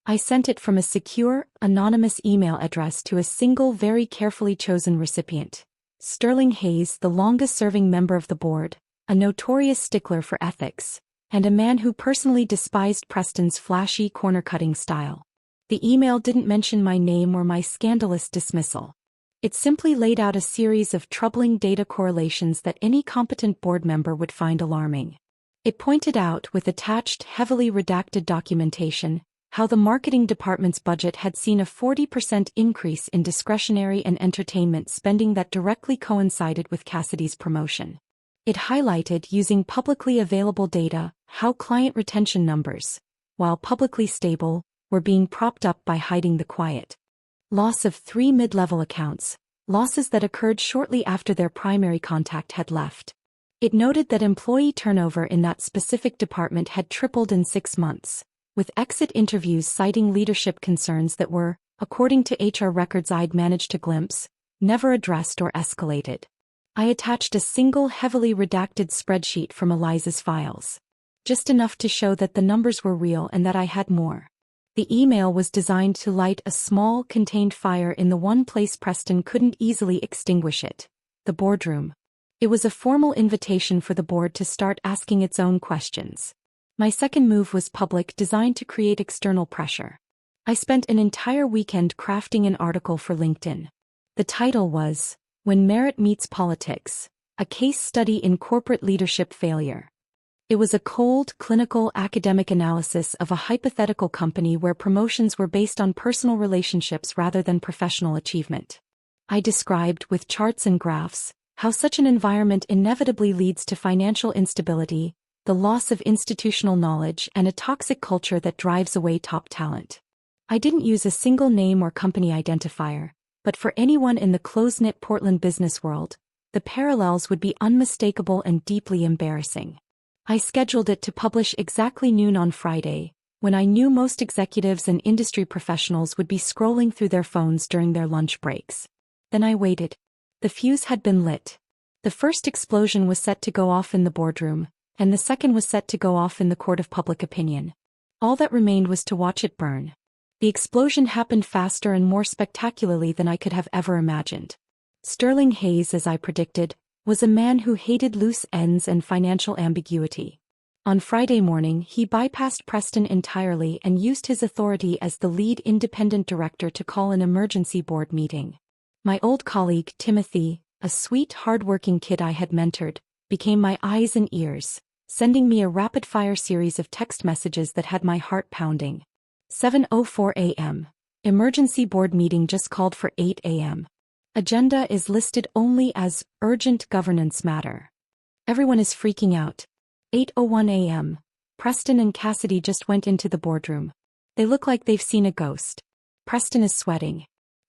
I sent it from a secure, anonymous email address to a single, very carefully chosen recipient. Sterling Hayes, the longest-serving member of the board, a notorious stickler for ethics, and a man who personally despised Preston's flashy, corner-cutting style. The email didn't mention my name or my scandalous dismissal. It simply laid out a series of troubling data correlations that any competent board member would find alarming. It pointed out, with attached, heavily redacted documentation, how the marketing department's budget had seen a 40% increase in discretionary and entertainment spending that directly coincided with Cassidy's promotion. It highlighted, using publicly available data, how client retention numbers, while publicly stable, were being propped up by hiding the quiet loss of 3 mid-level accounts, losses that occurred shortly after their primary contact had left. It noted that employee turnover in that specific department had tripled in 6 months, with exit interviews citing leadership concerns that were, according to HR records I'd managed to glimpse, never addressed or escalated. I attached a single heavily redacted spreadsheet from Eliza's files. Just enough to show that the numbers were real and that I had more. The email was designed to light a small, contained fire in the one place Preston couldn't easily extinguish it: the boardroom. It was a formal invitation for the board to start asking its own questions. My second move was public, designed to create external pressure. I spent an entire weekend crafting an article for LinkedIn. The title was, When Merit Meets Politics, a Case Study in Corporate Leadership Failure. It was a cold, clinical, academic analysis of a hypothetical company where promotions were based on personal relationships rather than professional achievement. I described, with charts and graphs, how such an environment inevitably leads to financial instability, the loss of institutional knowledge, and a toxic culture that drives away top talent. I didn't use a single name or company identifier, but for anyone in the close-knit Portland business world, the parallels would be unmistakable and deeply embarrassing. I scheduled it to publish exactly noon on Friday, when I knew most executives and industry professionals would be scrolling through their phones during their lunch breaks. Then I waited. The fuse had been lit. The first explosion was set to go off in the boardroom, and the second was set to go off in the court of public opinion. All that remained was to watch it burn. The explosion happened faster and more spectacularly than I could have ever imagined. Sterling Hayes, as I predicted, was a man who hated loose ends and financial ambiguity. On Friday morning, he bypassed Preston entirely and used his authority as the lead independent director to call an emergency board meeting. My old colleague, Timothy, a sweet, hard-working kid I had mentored, became my eyes and ears, sending me a rapid-fire series of text messages that had my heart pounding. 7:04 a.m. Emergency board meeting just called for 8 a.m. Agenda is listed only as urgent governance matter. Everyone is freaking out. 8:01 a.m. Preston and Cassidy just went into the boardroom. They look like they've seen a ghost. Preston is sweating.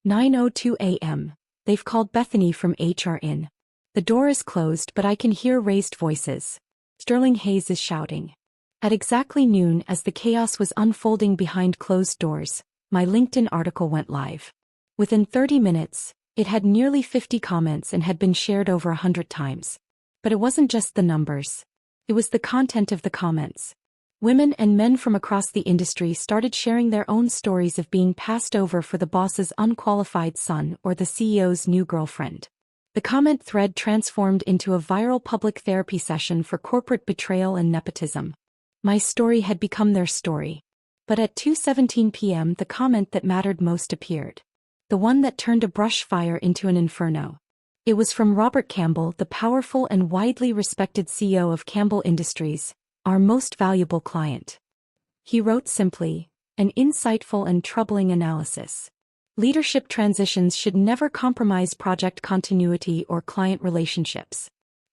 9:02 a.m. They've called Bethany from HR in. The door is closed, but I can hear raised voices. Sterling Hayes is shouting. At exactly noon, as the chaos was unfolding behind closed doors, my LinkedIn article went live. Within 30 minutes, it had nearly 50 comments and had been shared over 100 times. But it wasn't just the numbers. It was the content of the comments. Women and men from across the industry started sharing their own stories of being passed over for the boss's unqualified son or the CEO's new girlfriend. The comment thread transformed into a viral public therapy session for corporate betrayal and nepotism. My story had become their story. But at 2:17 p.m. the comment that mattered most appeared. The one that turned a brush fire into an inferno. It was from Robert Campbell, the powerful and widely respected CEO of Campbell Industries, our most valuable client. He wrote simply, an insightful and troubling analysis. Leadership transitions should never compromise project continuity or client relationships.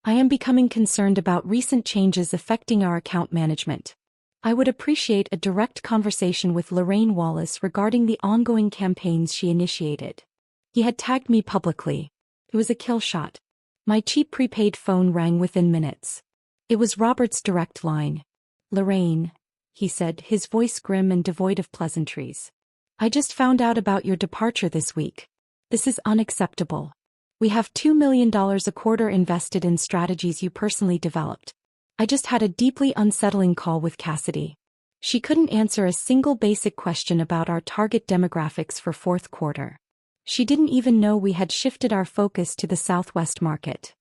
I am becoming concerned about recent changes affecting our account management. I would appreciate a direct conversation with Lorraine Wallace regarding the ongoing campaigns she initiated. He had tagged me publicly. It was a kill shot. My cheap prepaid phone rang within minutes. It was Robert's direct line. Lorraine, he said, his voice grim and devoid of pleasantries. I just found out about your departure this week. This is unacceptable. We have $2 million a quarter invested in strategies you personally developed. I just had a deeply unsettling call with Cassidy. She couldn't answer a single basic question about our target demographics for fourth quarter. She didn't even know we had shifted our focus to the Southwest market.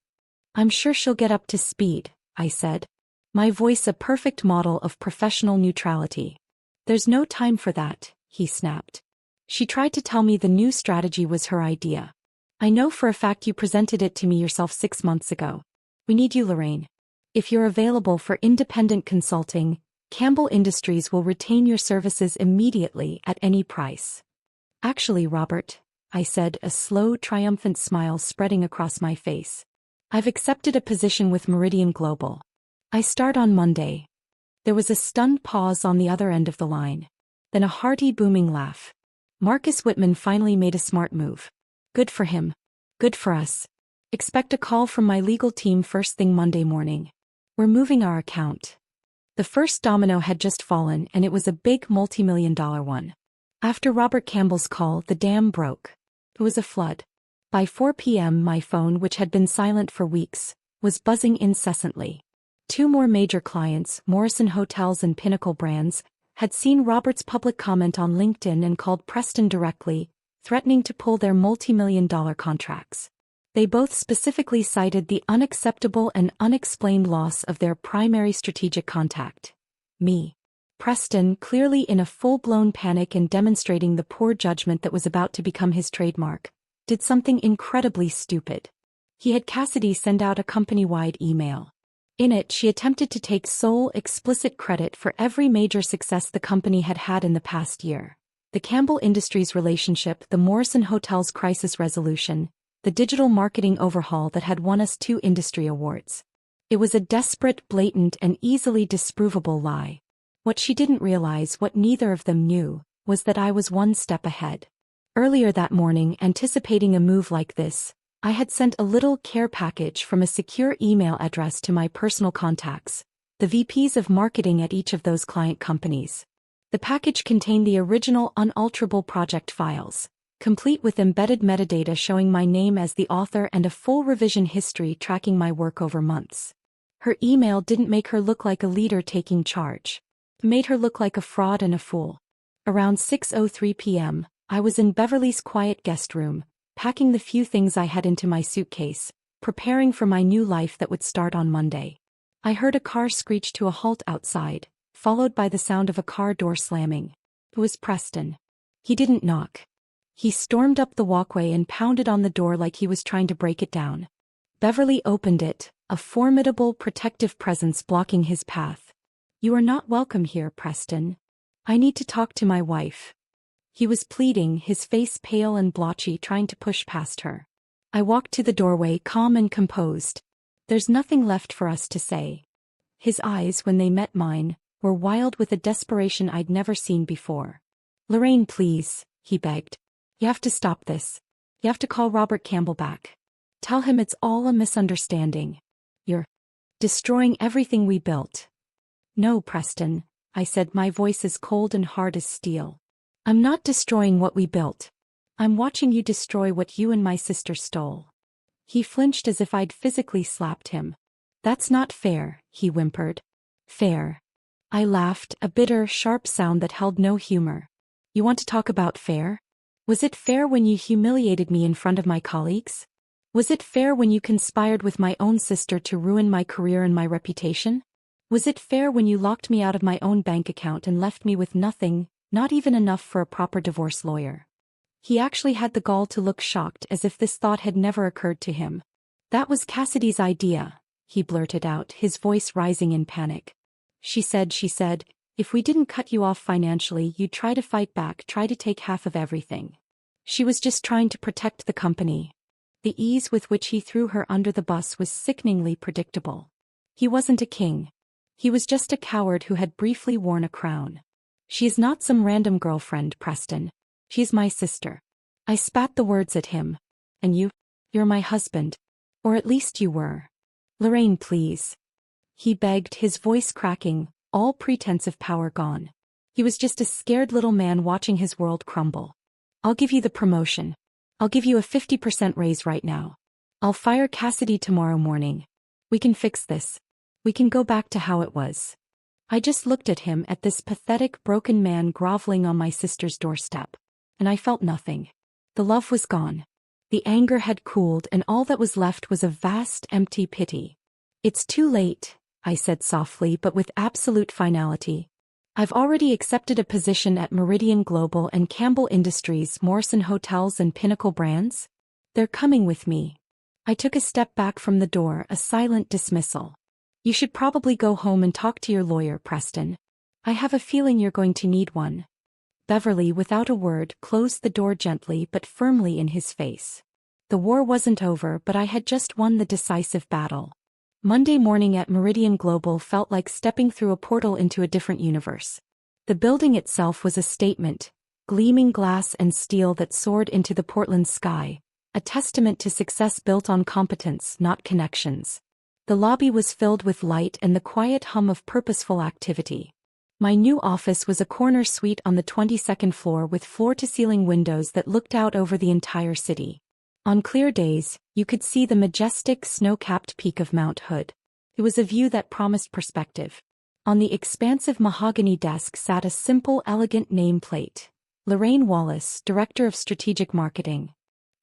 I'm sure she'll get up to speed, I said. My voice a perfect model of professional neutrality. There's no time for that, he snapped. She tried to tell me the new strategy was her idea. I know for a fact you presented it to me yourself 6 months ago. We need you, Lorraine. If you're available for independent consulting, Campbell Industries will retain your services immediately at any price. Actually, Robert, I said, a slow, triumphant smile spreading across my face. I've accepted a position with Meridian Global. I start on Monday. There was a stunned pause on the other end of the line. Then a hearty booming laugh. Marcus Whitman finally made a smart move. Good for him. Good for us. Expect a call from my legal team first thing Monday morning. We're moving our account. The first domino had just fallen, and it was a big multi-million-dollar one. After Robert Campbell's call, the dam broke. It was a flood. By 4 p.m. my phone, which had been silent for weeks, was buzzing incessantly. 2 more major clients, Morrison Hotels and Pinnacle Brands, had seen Robert's public comment on LinkedIn and called Preston directly, threatening to pull their multi-million-dollar contracts. They both specifically cited the unacceptable and unexplained loss of their primary strategic contact. Me. Preston, clearly in a full-blown panic and demonstrating the poor judgment that was about to become his trademark, did something incredibly stupid. He had Cassidy send out a company-wide email. In it, she attempted to take sole, explicit credit for every major success the company had had in the past year. The Campbell Industries relationship, the Morrison Hotels crisis resolution, the digital marketing overhaul that had won us 2 industry awards. It was a desperate, blatant, and easily disprovable lie. What she didn't realize, what neither of them knew, was that I was 1 step ahead. Earlier that morning, anticipating a move like this, I had sent a little care package from a secure email address to my personal contacts, the VPs of marketing at each of those client companies. The package contained the original unalterable project files, complete with embedded metadata showing my name as the author and a full revision history tracking my work over months. Her email didn't make her look like a leader taking charge. It made her look like a fraud and a fool. Around 6:03 p.m., I was in Beverly's quiet guest room, packing the few things I had into my suitcase, preparing for my new life that would start on Monday. I heard a car screech to a halt outside, followed by the sound of a car door slamming. It was Preston. He didn't knock. He stormed up the walkway and pounded on the door like he was trying to break it down. Beverly opened it, a formidable protective presence blocking his path. You are not welcome here, Preston. I need to talk to my wife. He was pleading, his face pale and blotchy, trying to push past her. I walked to the doorway, calm and composed. There's nothing left for us to say. His eyes, when they met mine, were wild with a desperation I'd never seen before. Lorraine, please, he begged. You have to stop this. You have to call Robert Campbell back. Tell him it's all a misunderstanding. Destroying everything we built. No, Preston, I said, my voice as cold and hard as steel. I'm not destroying what we built. I'm watching you destroy what you and my sister stole. He flinched as if I'd physically slapped him. That's not fair, he whimpered. Fair. I laughed, a bitter, sharp sound that held no humor. You want to talk about fair? Was it fair when you humiliated me in front of my colleagues? Was it fair when you conspired with my own sister to ruin my career and my reputation? Was it fair when you locked me out of my own bank account and left me with nothing, not even enough for a proper divorce lawyer? He actually had the gall to look shocked, as if this thought had never occurred to him. That was Cassidy's idea, he blurted out, his voice rising in panic. She said, if we didn't cut you off financially, you'd try to fight back, try to take half of everything. She was just trying to protect the company. The ease with which he threw her under the bus was sickeningly predictable. He wasn't a king. He was just a coward who had briefly worn a crown. She is not some random girlfriend, Preston. She's my sister. I spat the words at him. And you're my husband. Or at least you were. Lorraine, please. He begged, his voice cracking, all pretense of power gone. He was just a scared little man watching his world crumble. I'll give you the promotion. I'll give you a 50% raise right now. I'll fire Cassidy tomorrow morning. We can fix this. We can go back to how it was. I just looked at him, at this pathetic, broken man groveling on my sister's doorstep. And I felt nothing. The love was gone. The anger had cooled, and all that was left was a vast, empty pity. It's too late, I said softly but with absolute finality. I've already accepted a position at Meridian Global and Campbell Industries, Morrison Hotels and Pinnacle Brands. They're coming with me. I took a step back from the door, a silent dismissal. You should probably go home and talk to your lawyer, Preston. I have a feeling you're going to need one. Beverly, without a word, closed the door gently but firmly in his face. The war wasn't over, but I had just won the decisive battle. Monday morning at Meridian Global felt like stepping through a portal into a different universe. The building itself was a statement, gleaming glass and steel that soared into the Portland sky, a testament to success built on competence, not connections. The lobby was filled with light and the quiet hum of purposeful activity. My new office was a corner suite on the 22nd floor with floor-to-ceiling windows that looked out over the entire city. On clear days, you could see the majestic snow-capped peak of Mount Hood. It was a view that promised perspective. On the expansive mahogany desk sat a simple, elegant nameplate. Lorraine Wallace, Director of Strategic Marketing.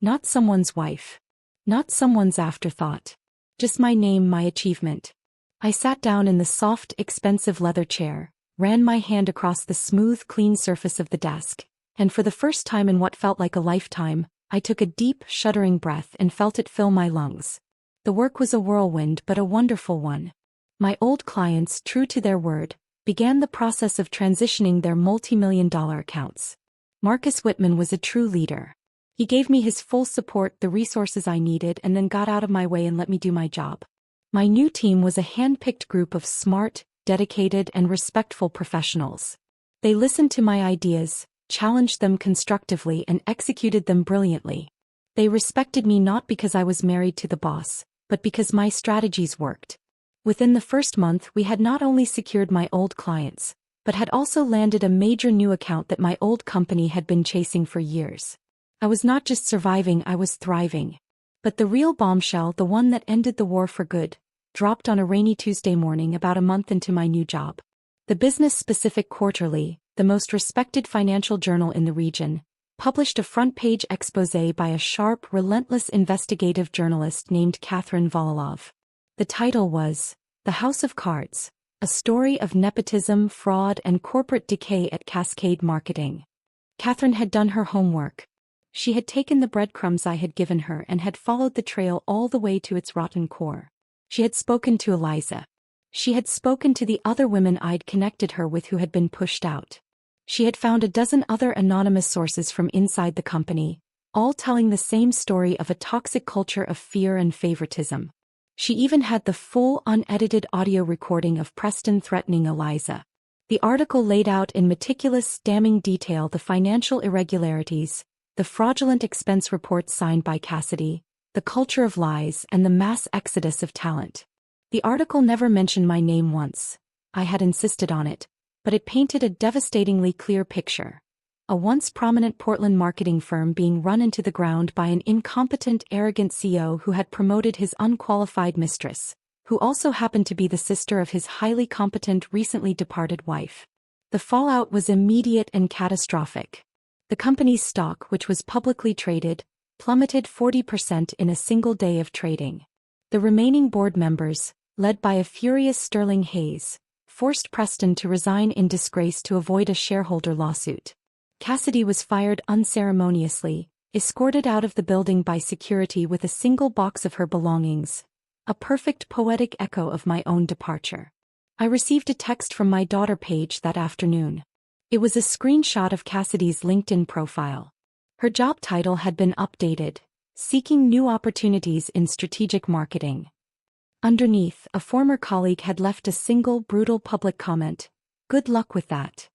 Not someone's wife. Not someone's afterthought. Just my name, my achievement. I sat down in the soft, expensive leather chair, ran my hand across the smooth, clean surface of the desk, and for the first time in what felt like a lifetime, I took a deep, shuddering breath and felt it fill my lungs. The work was a whirlwind, but a wonderful one. My old clients, true to their word, began the process of transitioning their multi-million-dollar accounts. Marcus Whitman was a true leader. He gave me his full support, the resources I needed, and then got out of my way and let me do my job. My new team was a hand-picked group of smart, dedicated, and respectful professionals. They listened to my ideas, challenged them constructively, and executed them brilliantly. They respected me not because I was married to the boss, but because my strategies worked. Within the first month, we had not only secured my old clients, but had also landed a major new account that my old company had been chasing for years. I was not just surviving, I was thriving. But the real bombshell, the one that ended the war for good, dropped on a rainy Tuesday morning about a month into my new job. The business-specific quarterly, the most respected financial journal in the region, published a front-page exposé by a sharp, relentless investigative journalist named Catherine Vololov. The title was, "The House of Cards, a story of nepotism, fraud, and corporate decay at Cascade Marketing." Catherine had done her homework. She had taken the breadcrumbs I had given her and had followed the trail all the way to its rotten core. She had spoken to Eliza. She had spoken to the other women I'd connected her with who had been pushed out. She had found a dozen other anonymous sources from inside the company, all telling the same story of a toxic culture of fear and favoritism. She even had the full, unedited audio recording of Preston threatening Eliza. The article laid out in meticulous, damning detail the financial irregularities, the fraudulent expense reports signed by Cassidy, the culture of lies, and the mass exodus of talent. The article never mentioned my name once. I had insisted on it, but it painted a devastatingly clear picture. A once prominent Portland marketing firm being run into the ground by an incompetent, arrogant CEO who had promoted his unqualified mistress, who also happened to be the sister of his highly competent, recently departed wife. The fallout was immediate and catastrophic. The company's stock, which was publicly traded, plummeted 40% in a single day of trading. The remaining board members, led by a furious Sterling Hayes, forced Preston to resign in disgrace to avoid a shareholder lawsuit. Cassidy was fired unceremoniously, escorted out of the building by security with a single box of her belongings, a perfect poetic echo of my own departure. I received a text from my daughter Paige that afternoon. It was a screenshot of Cassidy's LinkedIn profile. Her job title had been updated, seeking new opportunities in strategic marketing. Underneath, a former colleague had left a single brutal public comment: "Good luck with that."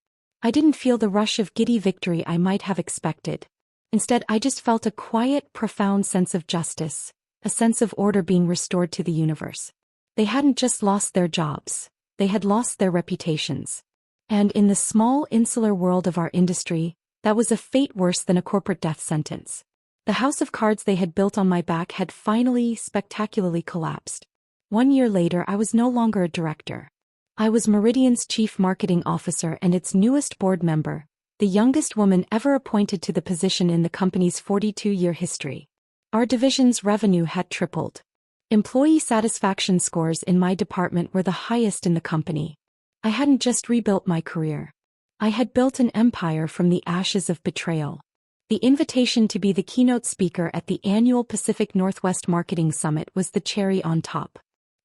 I didn't feel the rush of giddy victory I might have expected. Instead, I just felt a quiet, profound sense of justice, a sense of order being restored to the universe. They hadn't just lost their jobs, they had lost their reputations. And in the small, insular world of our industry, that was a fate worse than a corporate death sentence. The house of cards they had built on my back had finally, spectacularly collapsed. 1 year later, I was no longer a director. I was Meridian's chief marketing officer and its newest board member, the youngest woman ever appointed to the position in the company's 42-year history. Our division's revenue had tripled. Employee satisfaction scores in my department were the highest in the company. I hadn't just rebuilt my career. I had built an empire from the ashes of betrayal. The invitation to be the keynote speaker at the annual Pacific Northwest Marketing Summit was the cherry on top.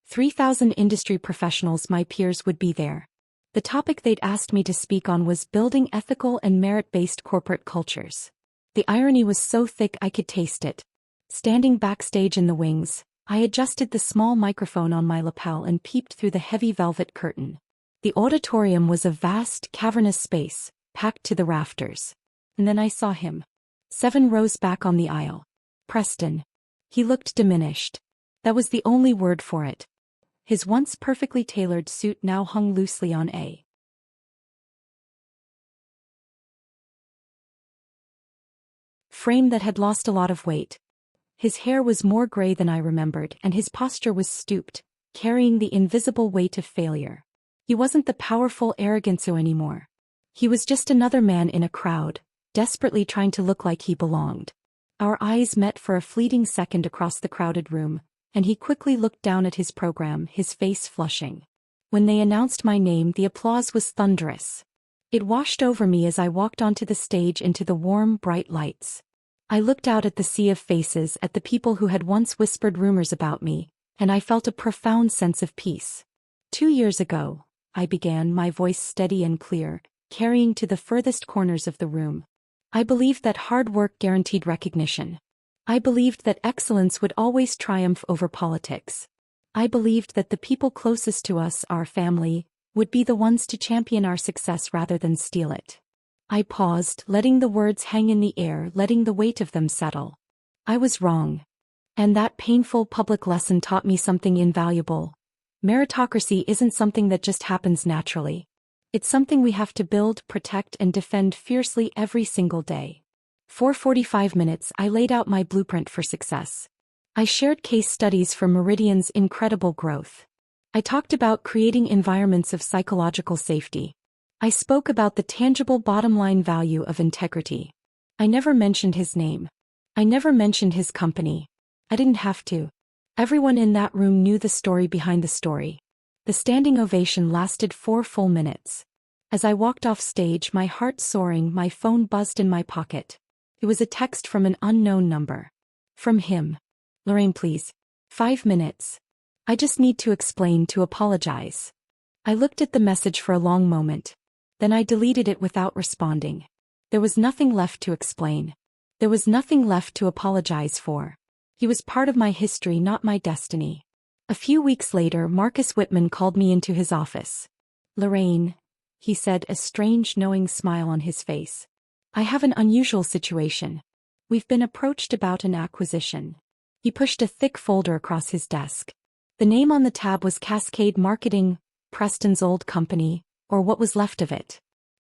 3,000 industry professionals, my peers, would be there. The topic they'd asked me to speak on was building ethical and merit-based corporate cultures. The irony was so thick I could taste it. Standing backstage in the wings, I adjusted the small microphone on my lapel and peeped through the heavy velvet curtain. The auditorium was a vast, cavernous space, packed to the rafters. And then I saw him. 7 rows back on the aisle. Preston. He looked diminished. That was the only word for it. His once perfectly tailored suit now hung loosely on a frame that had lost a lot of weight. His hair was more gray than I remembered, and his posture was stooped, carrying the invisible weight of failure. He wasn't the powerful arroganzo anymore. He was just another man in a crowd, desperately trying to look like he belonged. Our eyes met for a fleeting second across the crowded room, and he quickly looked down at his program, his face flushing. When they announced my name, the applause was thunderous. It washed over me as I walked onto the stage into the warm, bright lights. I looked out at the sea of faces, at the people who had once whispered rumors about me, and I felt a profound sense of peace. 2 years ago, I began, my voice steady and clear, carrying to the furthest corners of the room. I believed that hard work guaranteed recognition. I believed that excellence would always triumph over politics. I believed that the people closest to us, our family, would be the ones to champion our success rather than steal it. I paused, letting the words hang in the air, letting the weight of them settle. I was wrong. And that painful public lesson taught me something invaluable. Meritocracy isn't something that just happens naturally. It's something we have to build, protect, and defend fiercely every single day. For 45 minutes, I laid out my blueprint for success. I shared case studies from Meridian's incredible growth. I talked about creating environments of psychological safety. I spoke about the tangible bottom-line value of integrity. I never mentioned his name. I never mentioned his company. I didn't have to. Everyone in that room knew the story behind the story. The standing ovation lasted 4 full minutes. As I walked off stage, my heart soaring, my phone buzzed in my pocket. It was a text from an unknown number. From him. "Lorraine, please. 5 minutes. I just need to explain, to apologize." I looked at the message for a long moment. Then I deleted it without responding. There was nothing left to explain. There was nothing left to apologize for. He was part of my history, not my destiny. A few weeks later, Marcus Whitman called me into his office. "Lorraine," he said, a strange, knowing smile on his face. "I have an unusual situation. We've been approached about an acquisition." He pushed a thick folder across his desk. The name on the tab was Cascade Marketing, Preston's old company, or what was left of it.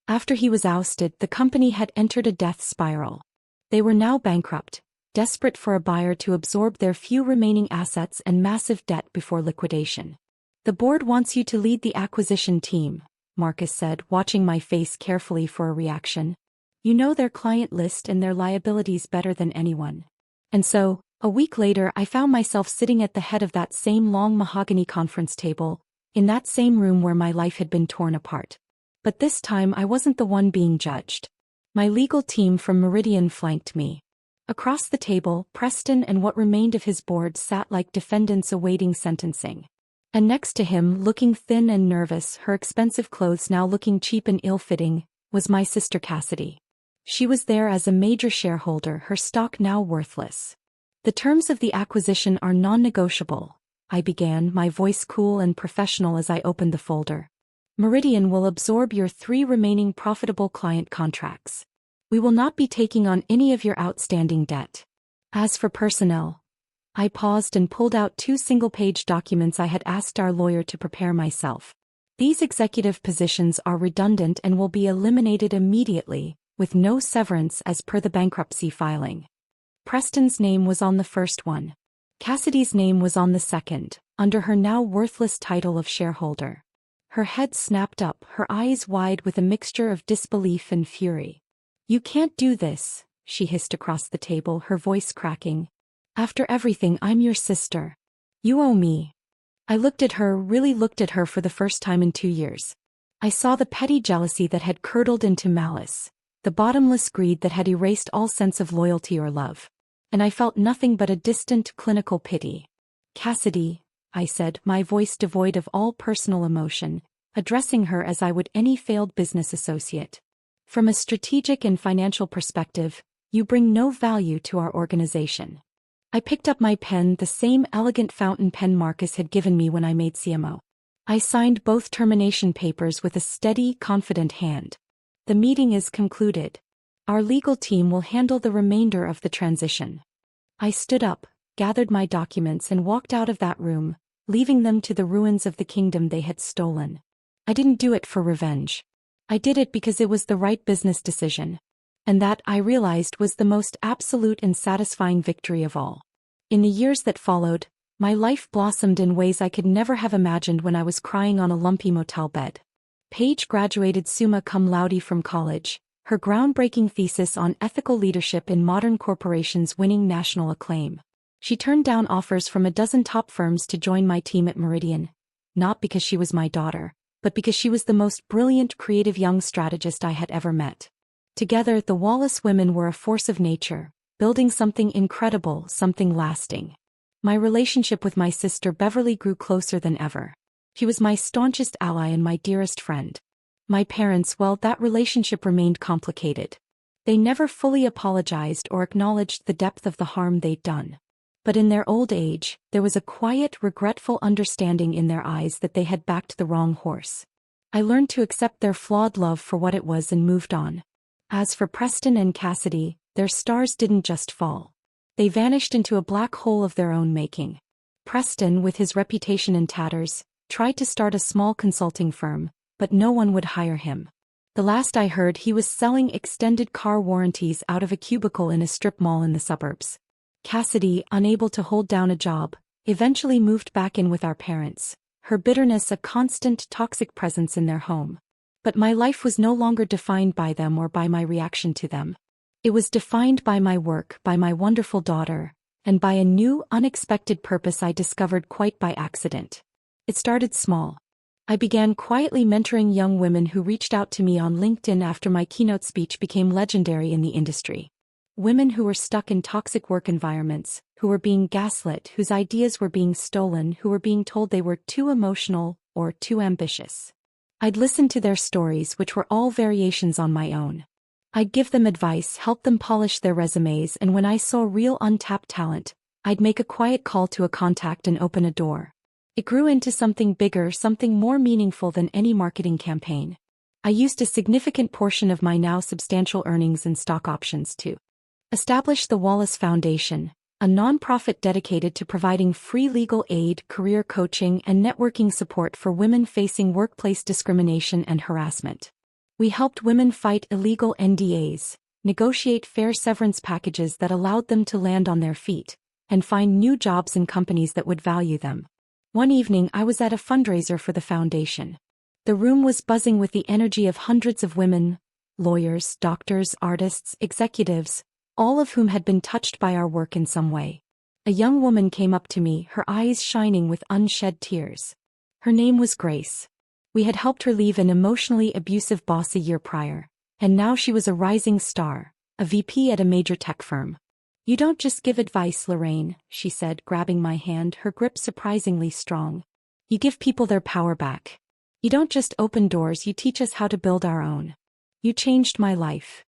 After he was ousted, the company had entered a death spiral. They were now bankrupt, desperate for a buyer to absorb their few remaining assets and massive debt before liquidation. "The board wants you to lead the acquisition team," Marcus said, watching my face carefully for a reaction. "You know their client list and their liabilities better than anyone." And so, a week later, I found myself sitting at the head of that same long mahogany conference table, in that same room where my life had been torn apart. But this time I wasn't the one being judged. My legal team from Meridian flanked me. Across the table, Preston and what remained of his board sat like defendants awaiting sentencing. And next to him, looking thin and nervous, her expensive clothes now looking cheap and ill-fitting, was my sister Cassidy. She was there as a major shareholder, her stock now worthless. "The terms of the acquisition are non-negotiable," I began, my voice cool and professional as I opened the folder. "Meridian will absorb your 3 remaining profitable client contracts. We will not be taking on any of your outstanding debt. As for personnel," I paused and pulled out 2 single-page documents I had asked our lawyer to prepare myself. "These executive positions are redundant and will be eliminated immediately, with no severance as per the bankruptcy filing." Preston's name was on the first one. Cassidy's name was on the second, under her now worthless title of shareholder. Her head snapped up, her eyes wide with a mixture of disbelief and fury. "You can't do this," she hissed across the table, her voice cracking. "After everything, I'm your sister. You owe me." I looked at her, really looked at her for the first time in 2 years. I saw the petty jealousy that had curdled into malice, the bottomless greed that had erased all sense of loyalty or love. And I felt nothing but a distant, clinical pity. "Cassidy," I said, my voice devoid of all personal emotion, addressing her as I would any failed business associate. "From a strategic and financial perspective, you bring no value to our organization." I picked up my pen, the same elegant fountain pen Marcus had given me when I made CMO. I signed both termination papers with a steady, confident hand. "The meeting is concluded. Our legal team will handle the remainder of the transition." I stood up, gathered my documents and walked out of that room, leaving them to the ruins of the kingdom they had stolen. I didn't do it for revenge. I did it because it was the right business decision. And that, I realized, was the most absolute and satisfying victory of all. In the years that followed, my life blossomed in ways I could never have imagined when I was crying on a lumpy motel bed. Paige graduated summa cum laude from college, her groundbreaking thesis on ethical leadership in modern corporations winning national acclaim. She turned down offers from a dozen top firms to join my team at Meridian, not because she was my daughter, but because she was the most brilliant, creative young strategist I had ever met. Together, the Wallace women were a force of nature, building something incredible, something lasting. My relationship with my sister Beverly grew closer than ever. She was my staunchest ally and my dearest friend. My parents, well, that relationship remained complicated. They never fully apologized or acknowledged the depth of the harm they'd done. But in their old age, there was a quiet, regretful understanding in their eyes that they had backed the wrong horse. I learned to accept their flawed love for what it was and moved on. As for Preston and Cassidy, their stars didn't just fall. They vanished into a black hole of their own making. Preston, with his reputation in tatters, tried to start a small consulting firm, but no one would hire him. The last I heard, he was selling extended car warranties out of a cubicle in a strip mall in the suburbs. Cassidy, unable to hold down a job, eventually moved back in with our parents, her bitterness a constant toxic presence in their home. But my life was no longer defined by them or by my reaction to them. It was defined by my work, by my wonderful daughter, and by a new, unexpected purpose I discovered quite by accident. It started small. I began quietly mentoring young women who reached out to me on LinkedIn after my keynote speech became legendary in the industry. Women who were stuck in toxic work environments, who were being gaslit, whose ideas were being stolen, who were being told they were too emotional or too ambitious. I'd listen to their stories, which were all variations on my own. I'd give them advice, help them polish their resumes, and when I saw real untapped talent, I'd make a quiet call to a contact and open a door. It grew into something bigger, something more meaningful than any marketing campaign. I used a significant portion of my now substantial earnings and stock options to establish the Wallace Foundation, a nonprofit dedicated to providing free legal aid, career coaching, and networking support for women facing workplace discrimination and harassment. We helped women fight illegal NDAs, negotiate fair severance packages that allowed them to land on their feet, and find new jobs in companies that would value them. One evening I was at a fundraiser for the foundation. The room was buzzing with the energy of hundreds of women, lawyers, doctors, artists, executives, all of whom had been touched by our work in some way. A young woman came up to me, her eyes shining with unshed tears. Her name was Grace. We had helped her leave an emotionally abusive boss a year prior, and now she was a rising star, a VP at a major tech firm. "You don't just give advice, Lorraine," she said, grabbing my hand, her grip surprisingly strong. "You give people their power back. You don't just open doors, you teach us how to build our own. You changed my life."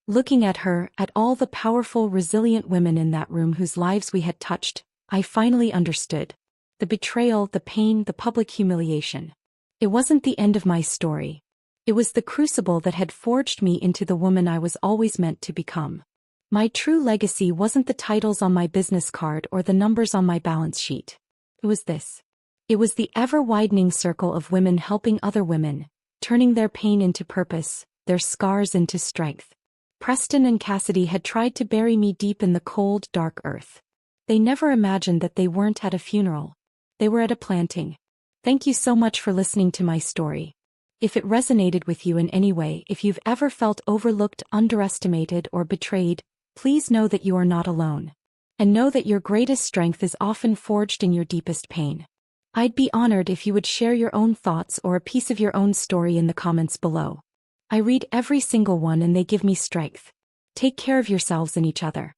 Looking at her, at all the powerful, resilient women in that room whose lives we had touched, I finally understood. The betrayal, the pain, the public humiliation. It wasn't the end of my story. It was the crucible that had forged me into the woman I was always meant to become. My true legacy wasn't the titles on my business card or the numbers on my balance sheet. It was this. It was the ever-widening circle of women helping other women, turning their pain into purpose, their scars into strength. Preston and Cassidy had tried to bury me deep in the cold, dark earth. They never imagined that they weren't at a funeral. They were at a planting. Thank you so much for listening to my story. If it resonated with you in any way, if you've ever felt overlooked, underestimated, or betrayed, please know that you are not alone. And know that your greatest strength is often forged in your deepest pain. I'd be honored if you would share your own thoughts or a piece of your own story in the comments below. I read every single one and they give me strength. Take care of yourselves and each other.